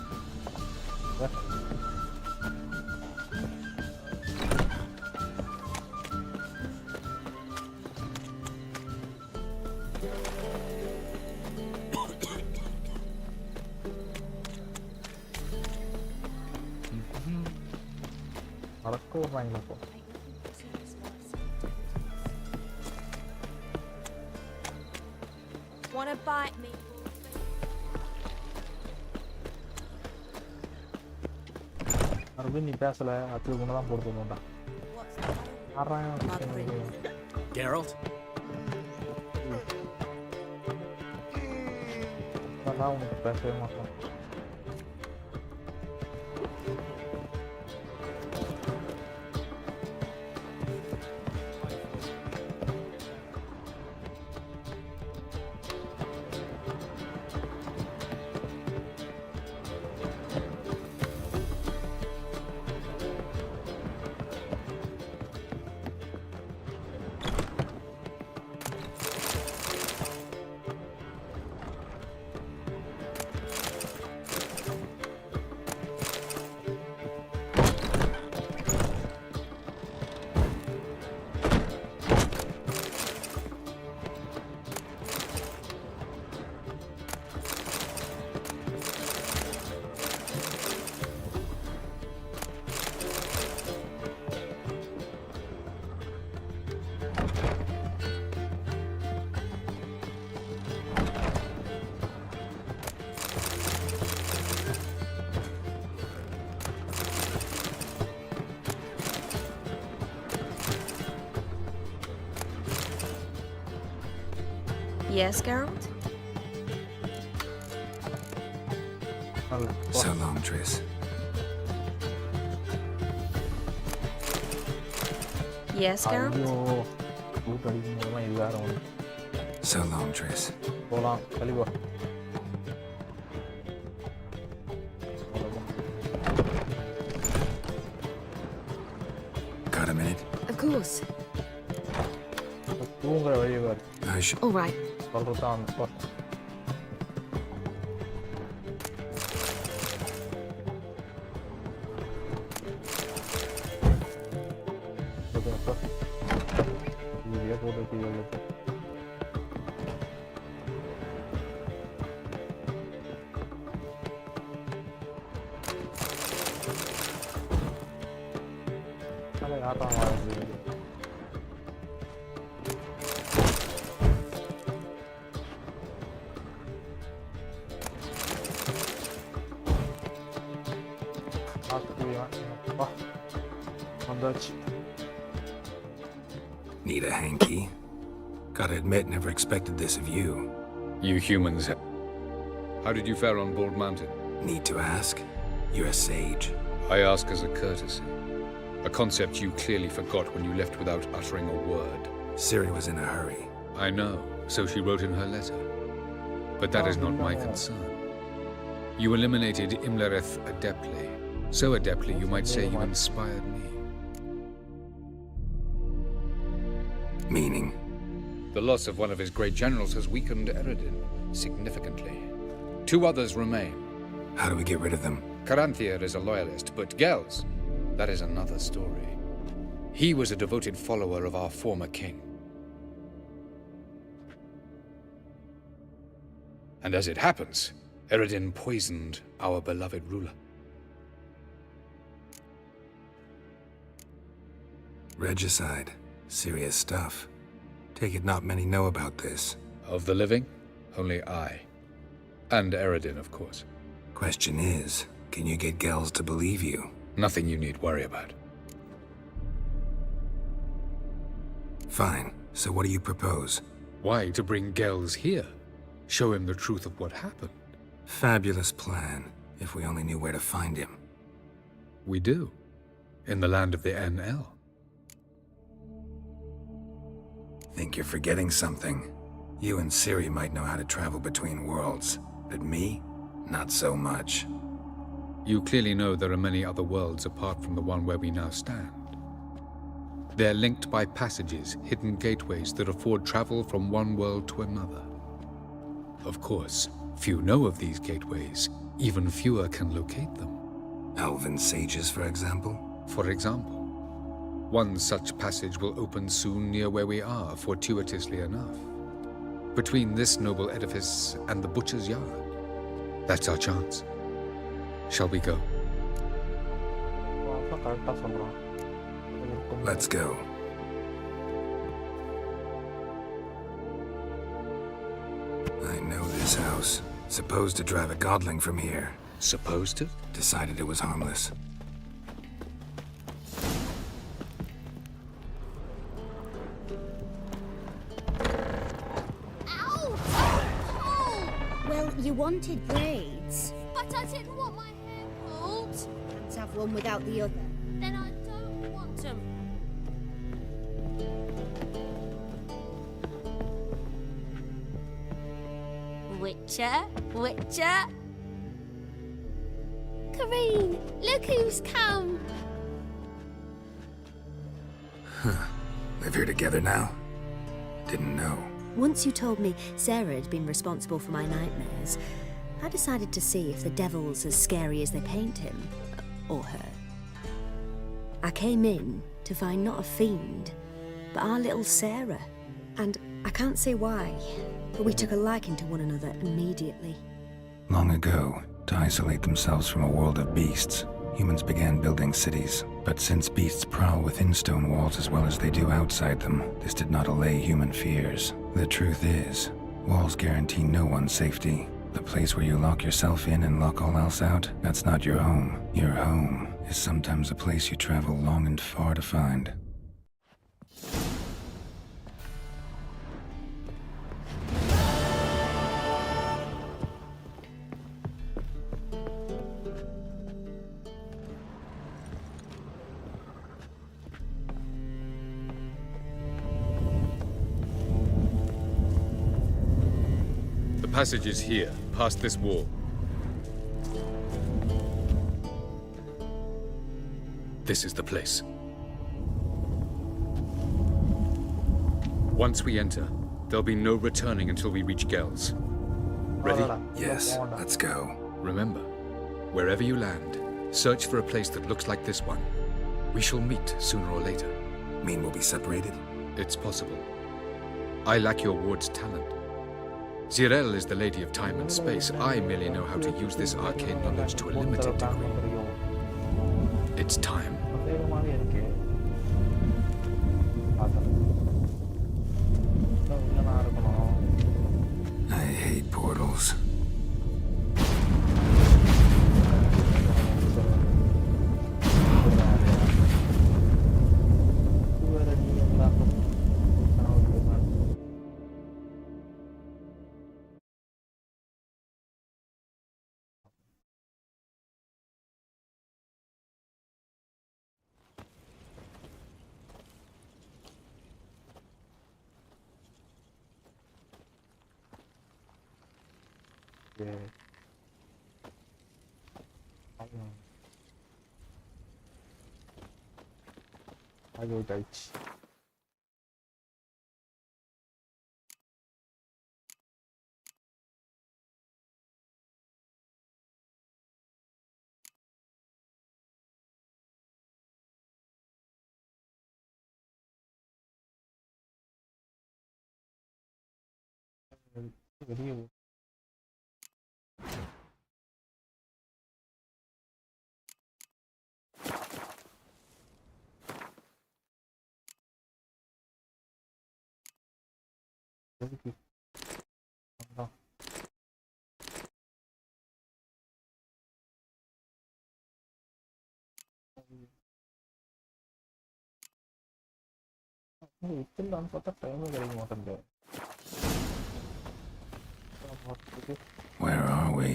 Speaker 10: நடக்க விடுறாங்களா இப்போ?
Speaker 6: Wanna bite me?
Speaker 10: மறுபடியும் நீ பேசல அது உன்னதான் போட்டு போண்டா.
Speaker 4: Geralt?
Speaker 10: நான் உனக்கு பேசவே மாட்டேன்.
Speaker 7: Yes, Geralt?
Speaker 2: So long, Triss.
Speaker 7: Yes, Geralt?
Speaker 2: So long, Triss.
Speaker 10: போலாம் தள்ளி போ.
Speaker 2: Got a minute?
Speaker 1: Of course.
Speaker 10: தூங்குற வழி பாரு.
Speaker 1: All right.
Speaker 10: சொல்றதான் அந்த
Speaker 2: Need a hanky? Gotta admit, never expected this of you.
Speaker 18: You humans. How did you fare on Bald Mountain?
Speaker 2: Need to ask? You're a sage.
Speaker 18: I ask as a courtesy. A concept you clearly forgot when you left without uttering a word.
Speaker 2: Ciri was in a hurry.
Speaker 18: I know, so she wrote in her letter. But that is not my concern. You eliminated Imlerith adeptly. So adeptly, you might say you inspired me.
Speaker 2: Meaning?
Speaker 18: The loss of one of his great generals has weakened Eredin significantly. 2 others remain.
Speaker 2: How do we get rid of them?
Speaker 18: Caranthir is a loyalist, but Gels, that is another story. He was a devoted follower of our former king. And as it happens, Eredin poisoned our beloved ruler.
Speaker 2: Regicide. Serious stuff. Take it not many know about this.
Speaker 18: Of the living, only I. And Eredin, of course.
Speaker 2: Question is, can you get Gels to believe you?
Speaker 18: Nothing you need worry about.
Speaker 2: Fine. So what do you propose?
Speaker 18: Why, to bring Gels here. Show him the truth of what happened.
Speaker 2: Fabulous plan, if we only knew where to find him.
Speaker 18: We do. In the land of the NL.
Speaker 2: Think you're forgetting something. You and Ciri might know how to travel between worlds, but me? Not so much.
Speaker 18: You clearly know there are many other worlds apart from the one where we now stand. They're linked by passages, hidden gateways that afford travel from one world to another. Of course, few know of these gateways. Even fewer can locate them.
Speaker 2: Elven sages, for example?
Speaker 18: For example. One such passage will open soon near where we are, fortuitously enough. Between this noble edifice and the butcher's yard. That's our chance. Shall we go?
Speaker 2: Let's go. I know this house. Supposed to drive a godling from here.
Speaker 18: Supposed to?
Speaker 2: Decided it was harmless.
Speaker 19: Well, you wanted braids.
Speaker 6: But I didn't want my hair pulled.
Speaker 19: Let's have one without the other.
Speaker 6: Then I don't want them. Witcher? Witcher? Kareen, look who's come.
Speaker 2: Live here together now? Didn't know.
Speaker 20: Once you told me Sarah had been responsible for my nightmares, I decided to see if the devil's as scary as they paint him. Or her. I came in to find not a fiend, but our little Sarah. And I can't say why, but we took a liking to one another immediately.
Speaker 2: Long ago, to isolate themselves from a world of beasts, humans began building cities. But since beasts prowl within stone walls as well as they do outside them, this did not allay human fears. The truth is, walls guarantee no one's safety. The place where you lock yourself in and lock all else out, that's not your home. Your home is sometimes a place you travel long and far to find.
Speaker 18: The passage is here, past this wall. This is the place. Once we enter, there'll be no returning until we reach Gels. Ready?
Speaker 2: Yes, let's go.
Speaker 18: Remember, wherever you land, search for a place that looks like this one. We shall meet sooner or later.
Speaker 2: Mean we'll be separated?
Speaker 18: It's possible. I lack your ward's talent. Zirel is the lady of time and space. I merely know how to use this arcane knowledge to a limited degree. It's time.
Speaker 2: I hate portals.
Speaker 10: 아이고 날치. 그리고 இப்பெல்லாம் பார்த்தா டைமே கிடைக்க மாட்டேங்குது.
Speaker 2: Where are we?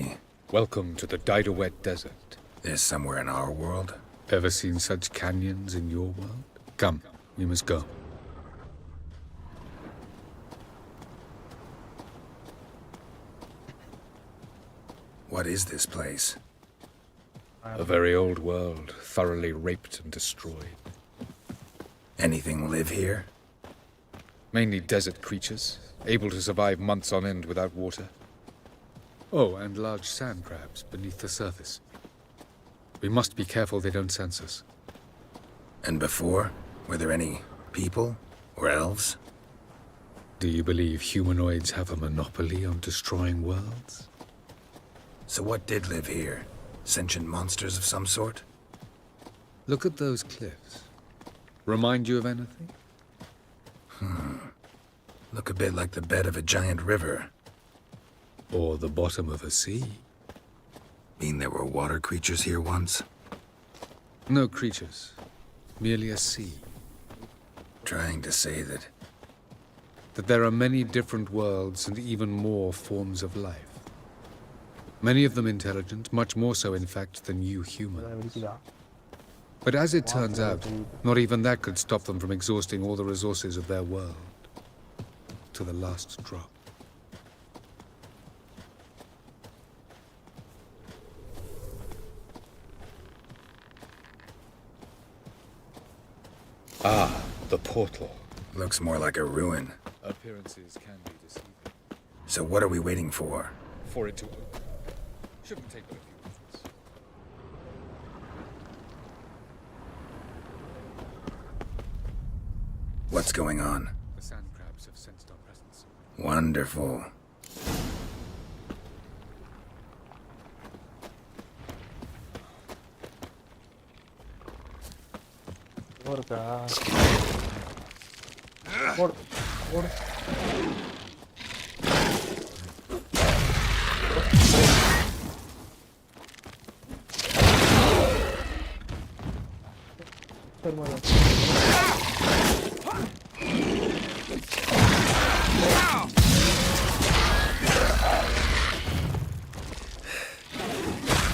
Speaker 18: Welcome to the Didowet Desert.
Speaker 2: This somewhere in our world?
Speaker 18: Ever seen such canyons in your world? Come, we must go.
Speaker 2: What is this place?
Speaker 18: A very old world, thoroughly raped and destroyed.
Speaker 2: Anything live here?
Speaker 18: Mainly desert creatures, able to survive months on end without water. Oh, and large sand crabs beneath the surface. We must be careful they don't sense us.
Speaker 2: And before? Were there any people or elves?
Speaker 18: Do you believe humanoids have a monopoly on destroying worlds?
Speaker 2: So what did live here? Sentient monsters of some sort?
Speaker 18: Look at those cliffs. Remind you of anything?
Speaker 2: Look a bit like the bed of a giant river.
Speaker 18: Or the bottom of a sea.
Speaker 2: Mean there were water creatures here once?
Speaker 18: No creatures. Merely a sea.
Speaker 2: Trying to say that
Speaker 18: there are many different worlds and even more forms of life. Many of them intelligent, much more so in fact than you humans. But as it turns out, not even that could stop them from exhausting all the resources of their world. To the last drop. Ah, the portal.
Speaker 2: looks more like a ruin.
Speaker 18: Appearances can be deceiving.
Speaker 2: So what are we waiting for?
Speaker 18: For it to open. Shouldn't take but a few minutes.
Speaker 2: What's going on?
Speaker 18: The sand crabs have sensed our presence.
Speaker 2: Wonderful.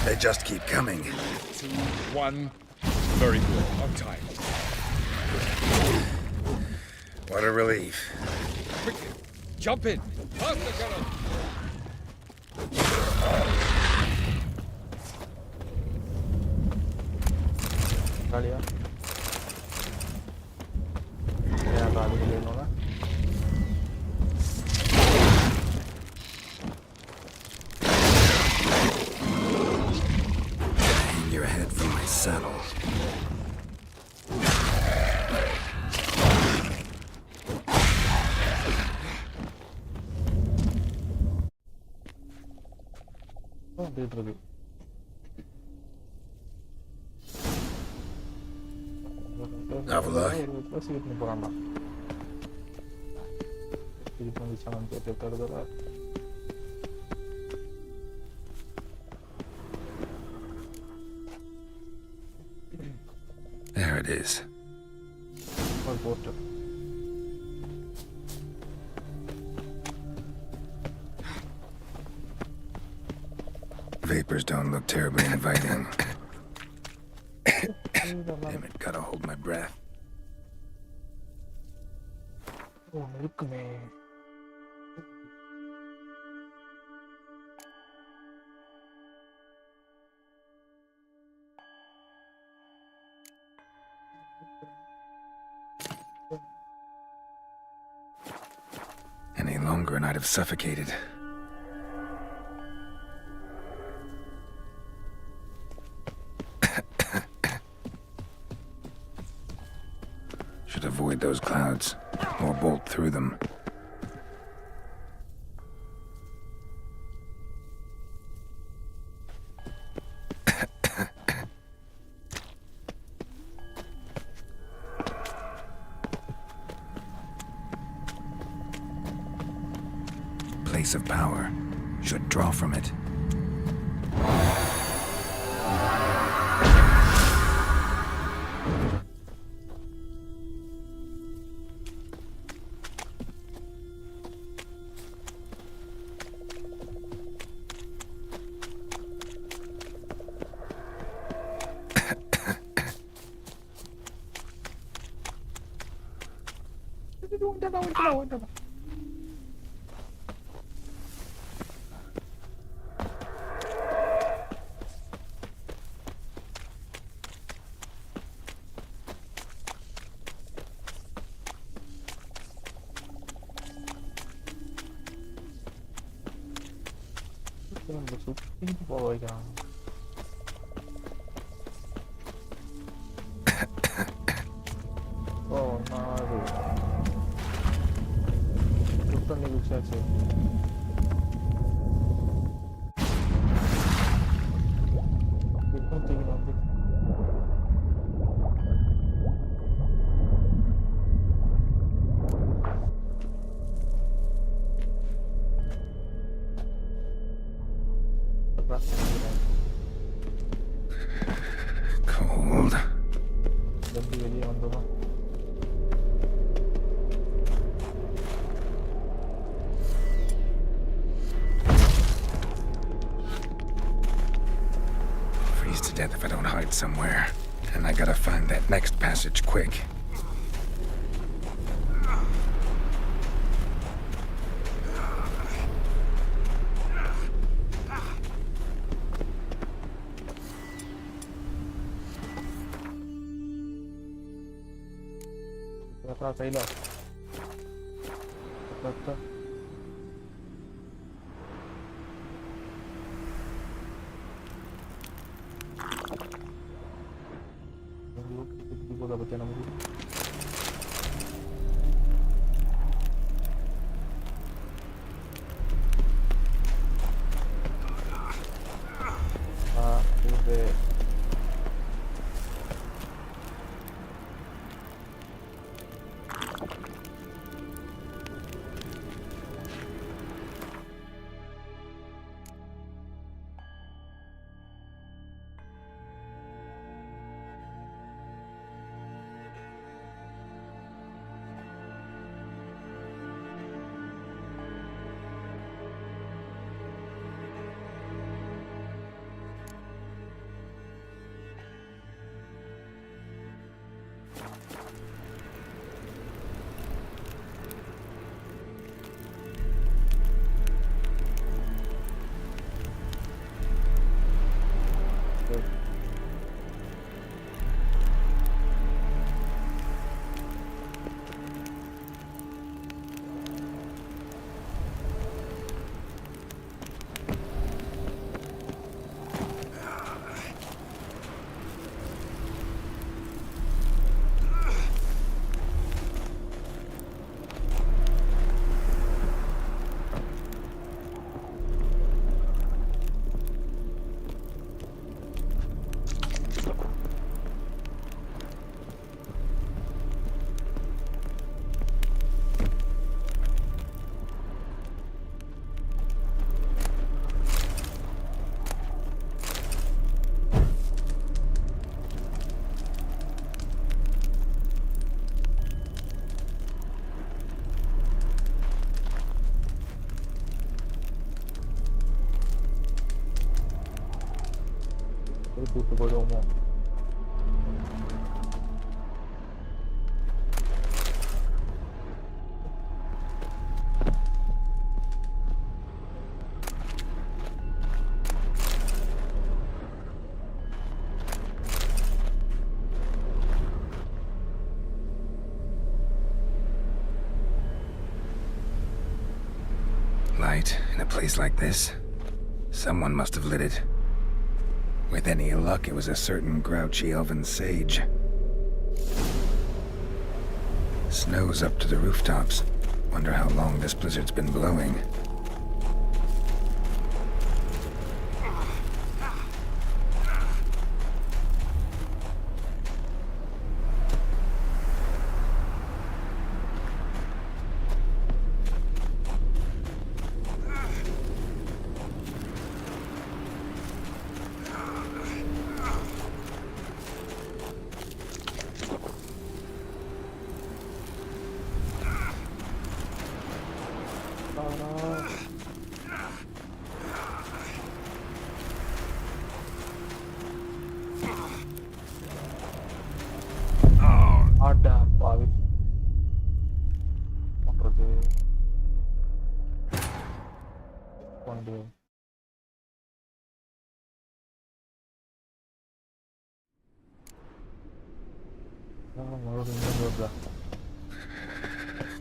Speaker 2: They just keep coming.
Speaker 18: 2, 1. Very good. On time.
Speaker 2: What a relief.
Speaker 18: Quickly, jump in. Pass the gun.
Speaker 10: Kalian. Ya tadi dia nona.
Speaker 2: Hang your head from my saddle. Have a look. There it is. Vapors don't look terribly inviting. Damn it, gotta hold my breath.
Speaker 10: Oh, look me.
Speaker 2: Any longer and I'd have suffocated. Should avoid those clouds, or bolt through them. place of power should draw from it.
Speaker 10: Oh, no. Tutto negoziazione.
Speaker 2: Cold. Freeze to death if I don't hide somewhere. And I gotta find that next passage quick.
Speaker 10: Taylor. Tutto volevo.
Speaker 2: Light in a place like this? Someone must have lit it. With any luck, it was a certain grouchy elven sage. Snow's up to the rooftops. Wonder how long this blizzard's been blowing.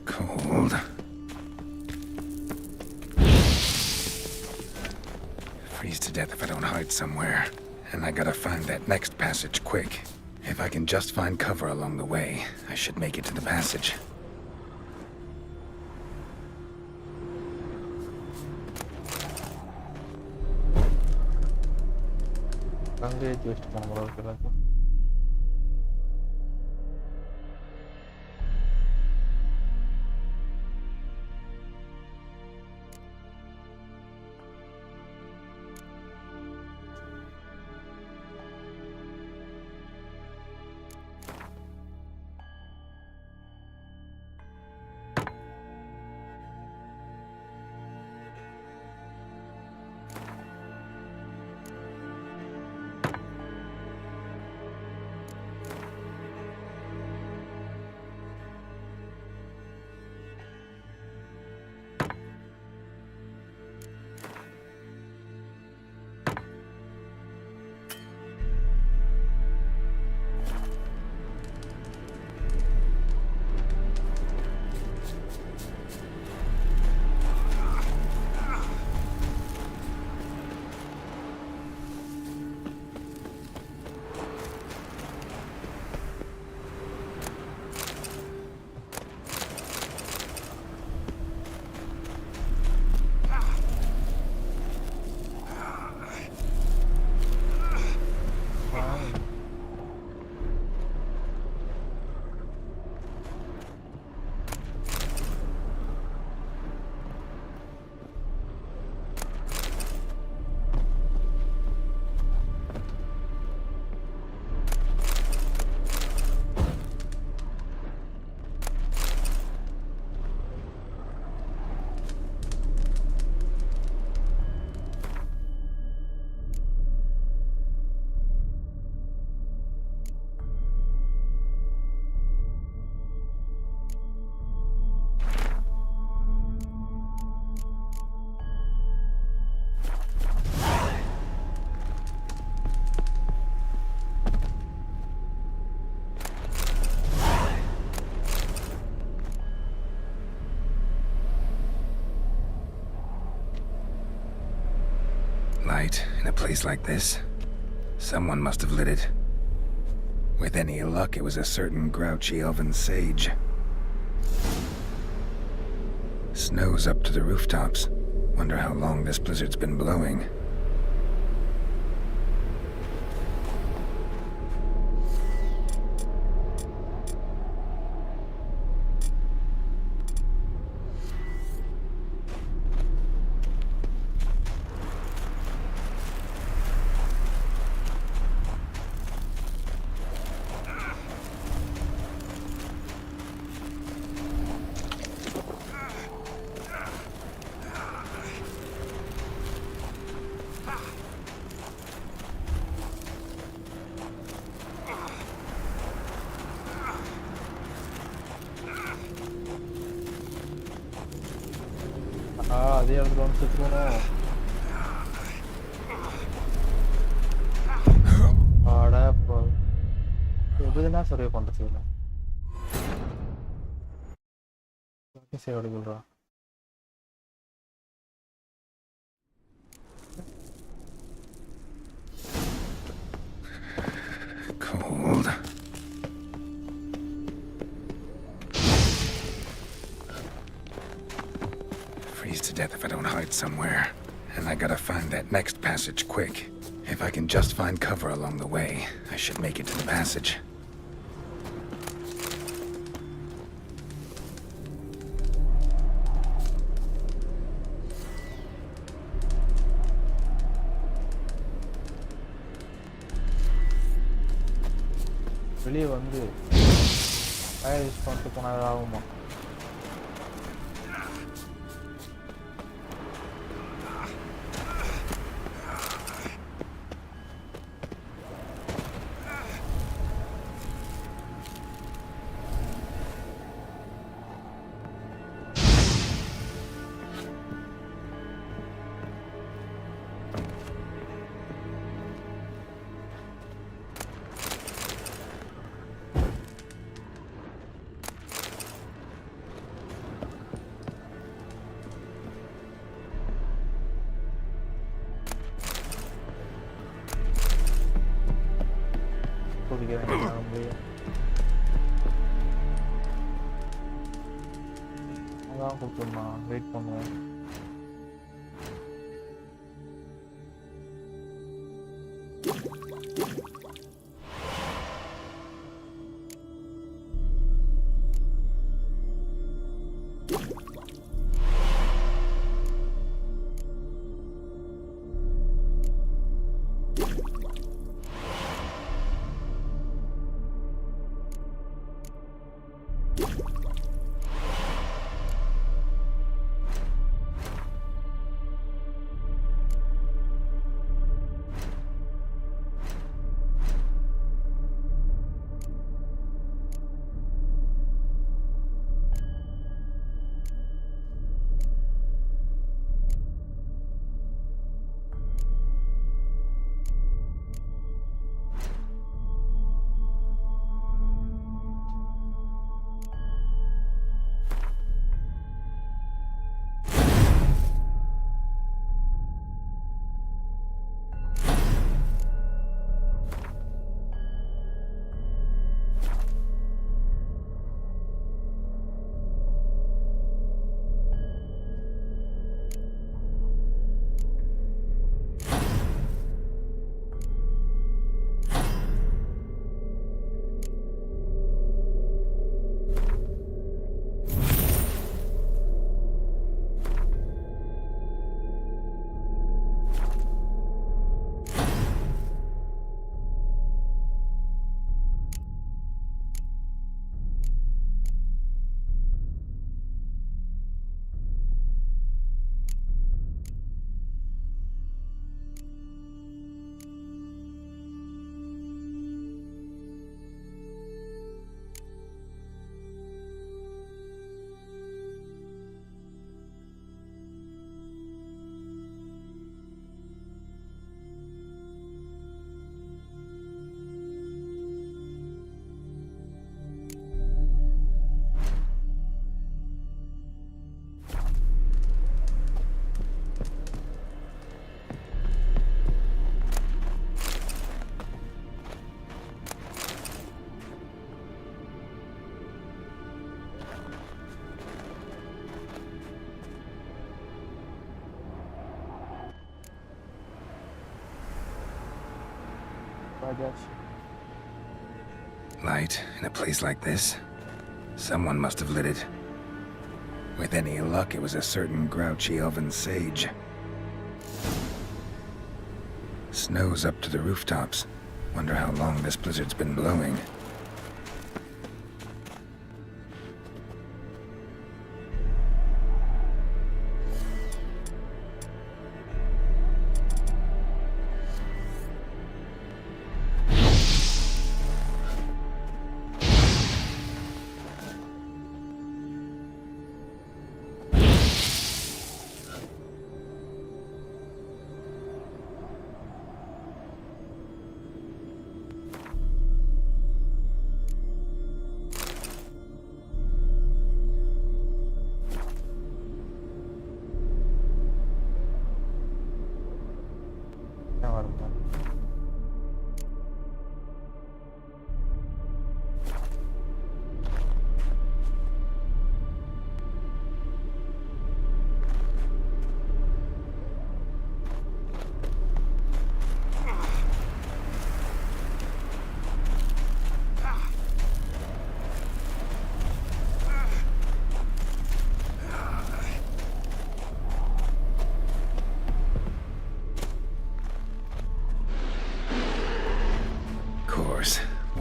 Speaker 2: Cold. Freeze to death if I don't hide somewhere. And I gotta find that next passage quick. If I can just find cover along the way, I should make it to the passage. Light in a place like this? Someone must have lit it. With any luck, it was a certain grouchy elven sage. Snow's up to the rooftops. Wonder how long this blizzard's been blowing.
Speaker 10: அதே இடத்துல வந்து செத்துக்கணும். எப்படின்னா survey பண்ணுறது save எடுக்கிறா.
Speaker 2: Cold. Freeze to death if I don't hide somewhere. And I gotta find that next passage quick. If I can just find cover along the way, I should make it to the passage.
Speaker 10: வெளியே வந்து fire use பண்ணிட்டு போனால் ஆகுமா? தான் கொடுத்துருந்தான். Wait பண்ணுவோம்.
Speaker 2: Light in a place like this? Someone must have lit it. With any luck, it was a certain grouchy elven sage. Snow's up to the rooftops. Wonder how long this blizzard's been blowing.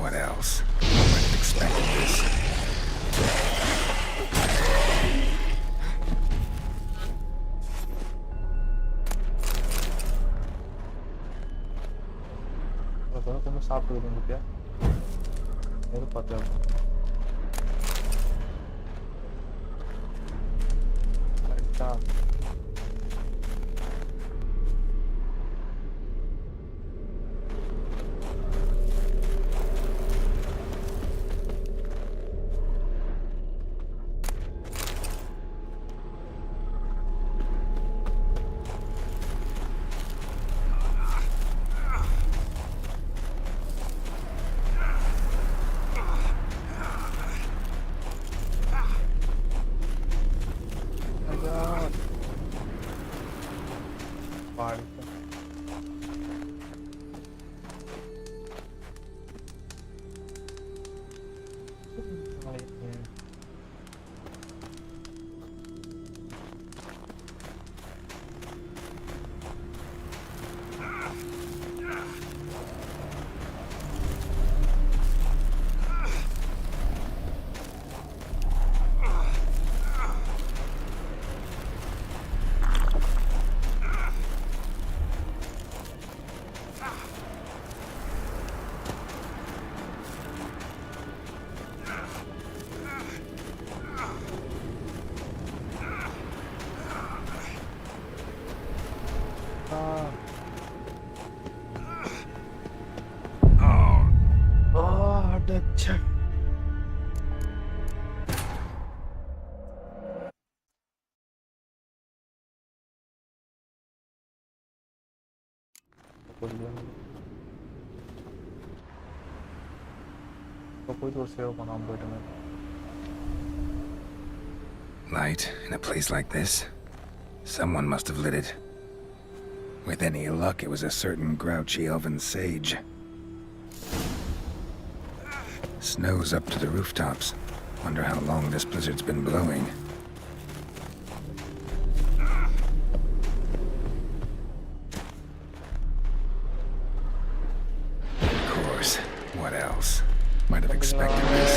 Speaker 2: What else? I might have expected this.
Speaker 10: கொஞ்சம் சாப்பிட்டு பத்தியா எதிர்பார்த்தேன். கரெக்டா
Speaker 2: Light in a place like this? Someone must have lit it. With any luck, it was a certain grouchy elven sage. Snow's up to the rooftops. Wonder how long this blizzard's been blowing. Of course. What else? Might have expected this.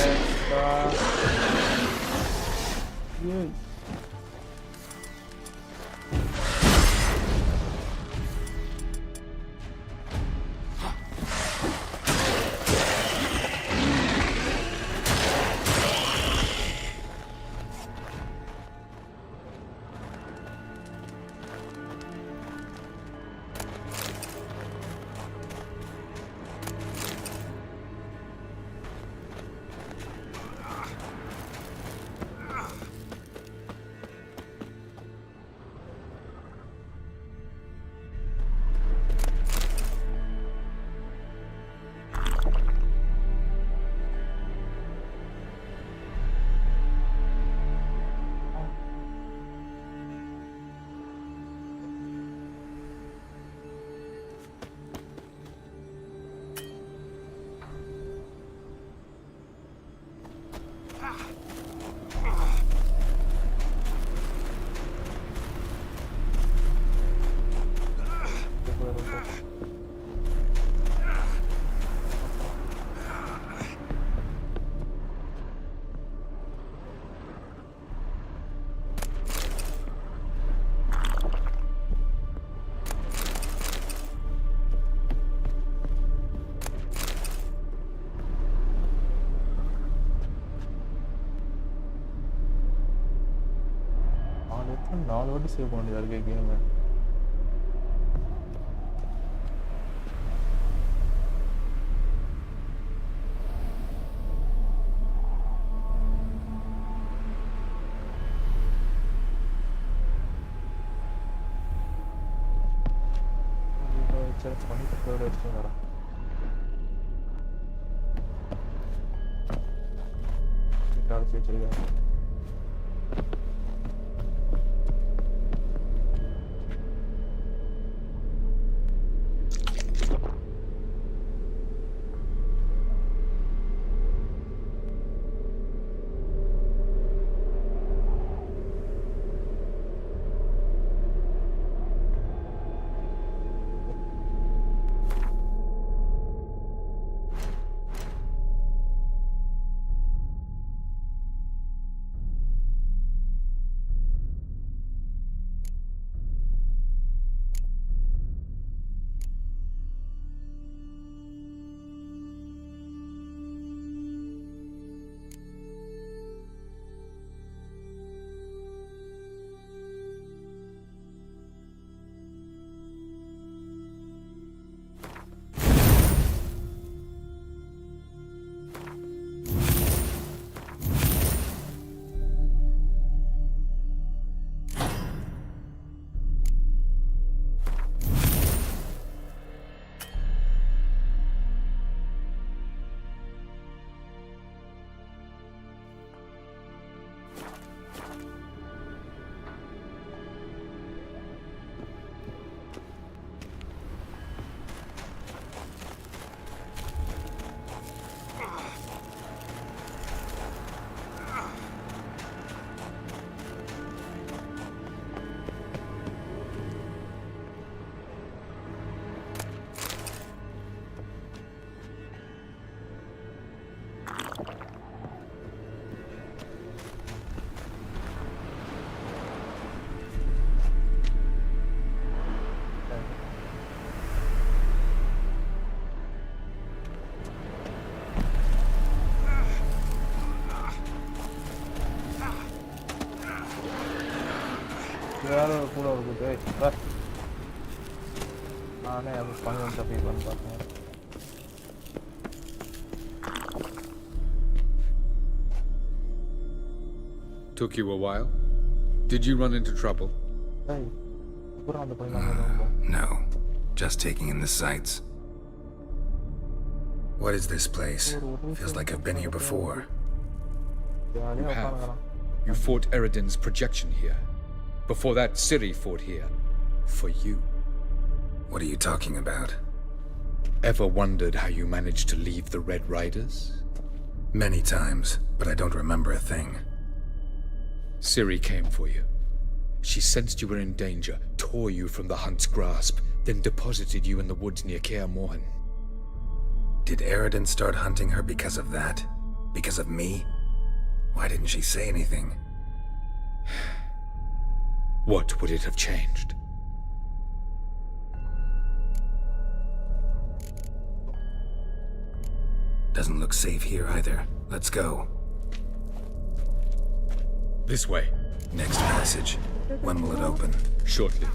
Speaker 10: நாலு வாட்டி save பண்ண வேண்டியதா இருக்கு game. வேற கூட இருக்குது. நானே அது பண்ணி தப்பிக்கலான்னு பார்த்தேன்.
Speaker 18: Took you a while? Did you run into trouble?
Speaker 2: No. Just taking in the sights. What is this place? Feels like I've been here before.
Speaker 18: You have. You fought Eredin's projection here. Before that, Ciri fought here. For you.
Speaker 2: What are you talking about?
Speaker 18: Ever wondered how you managed to leave the Red Riders?
Speaker 2: Many times, but I don't remember a thing.
Speaker 18: Ciri came for you. She sensed you were in danger, tore you from the Hunt's grasp, then deposited you in the woods near Kaer Morhen.
Speaker 2: Did Eredin start hunting her because of that? Because of me? Why didn't she say anything?
Speaker 18: What would it have changed?
Speaker 2: Doesn't look safe here either. Let's go.
Speaker 18: This way.
Speaker 2: Next passage. When will it open?
Speaker 18: Shortly.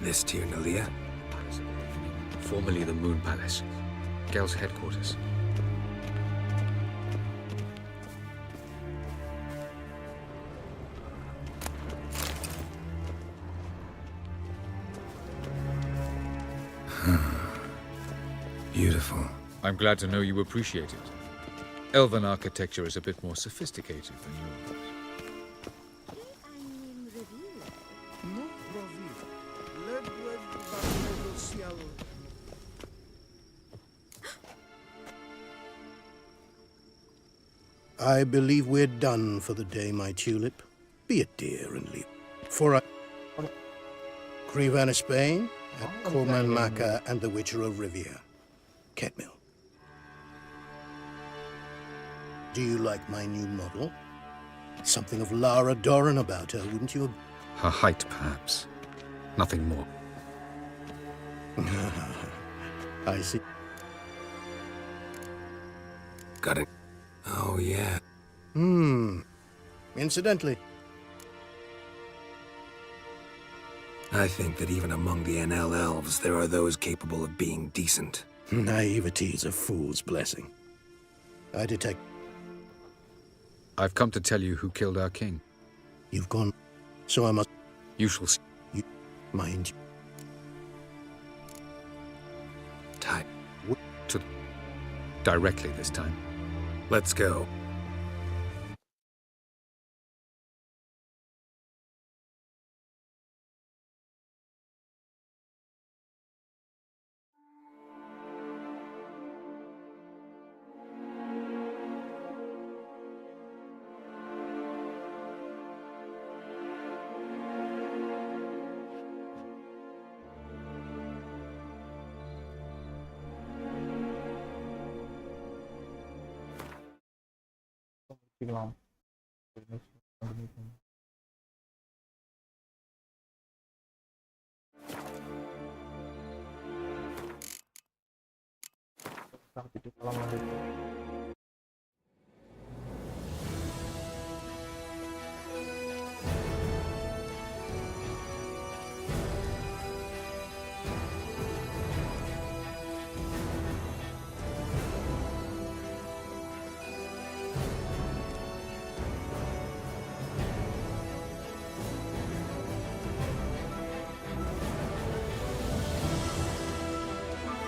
Speaker 2: This Tir Nalia?
Speaker 18: Formerly the Moon Palace. Gel's headquarters.
Speaker 2: Beautiful.
Speaker 18: I'm glad to know you appreciate it. Elven architecture is a bit more sophisticated than yours.
Speaker 5: I believe we're done for the day, my tulip. Be a dear and leave. For I... Crevan of Spain, at Corman Maca and the Witcher of Rivia. Ketmil. Do you like my new model? Something of Lara Doran about her, wouldn't you?
Speaker 18: Her height, perhaps. Nothing more.
Speaker 5: I see.
Speaker 2: Got it. Oh, yeah.
Speaker 5: Incidentally,
Speaker 2: I think that even among the NL elves, there are those capable of being decent.
Speaker 5: naivety is a fool's blessing. I detect...
Speaker 18: I've come to tell you who killed our king.
Speaker 5: You've gone, so I must...
Speaker 18: You shall see.
Speaker 5: You... Mind you.
Speaker 2: Time.
Speaker 18: To... Directly this time.
Speaker 2: Let's go.
Speaker 10: Di kolam lanjut.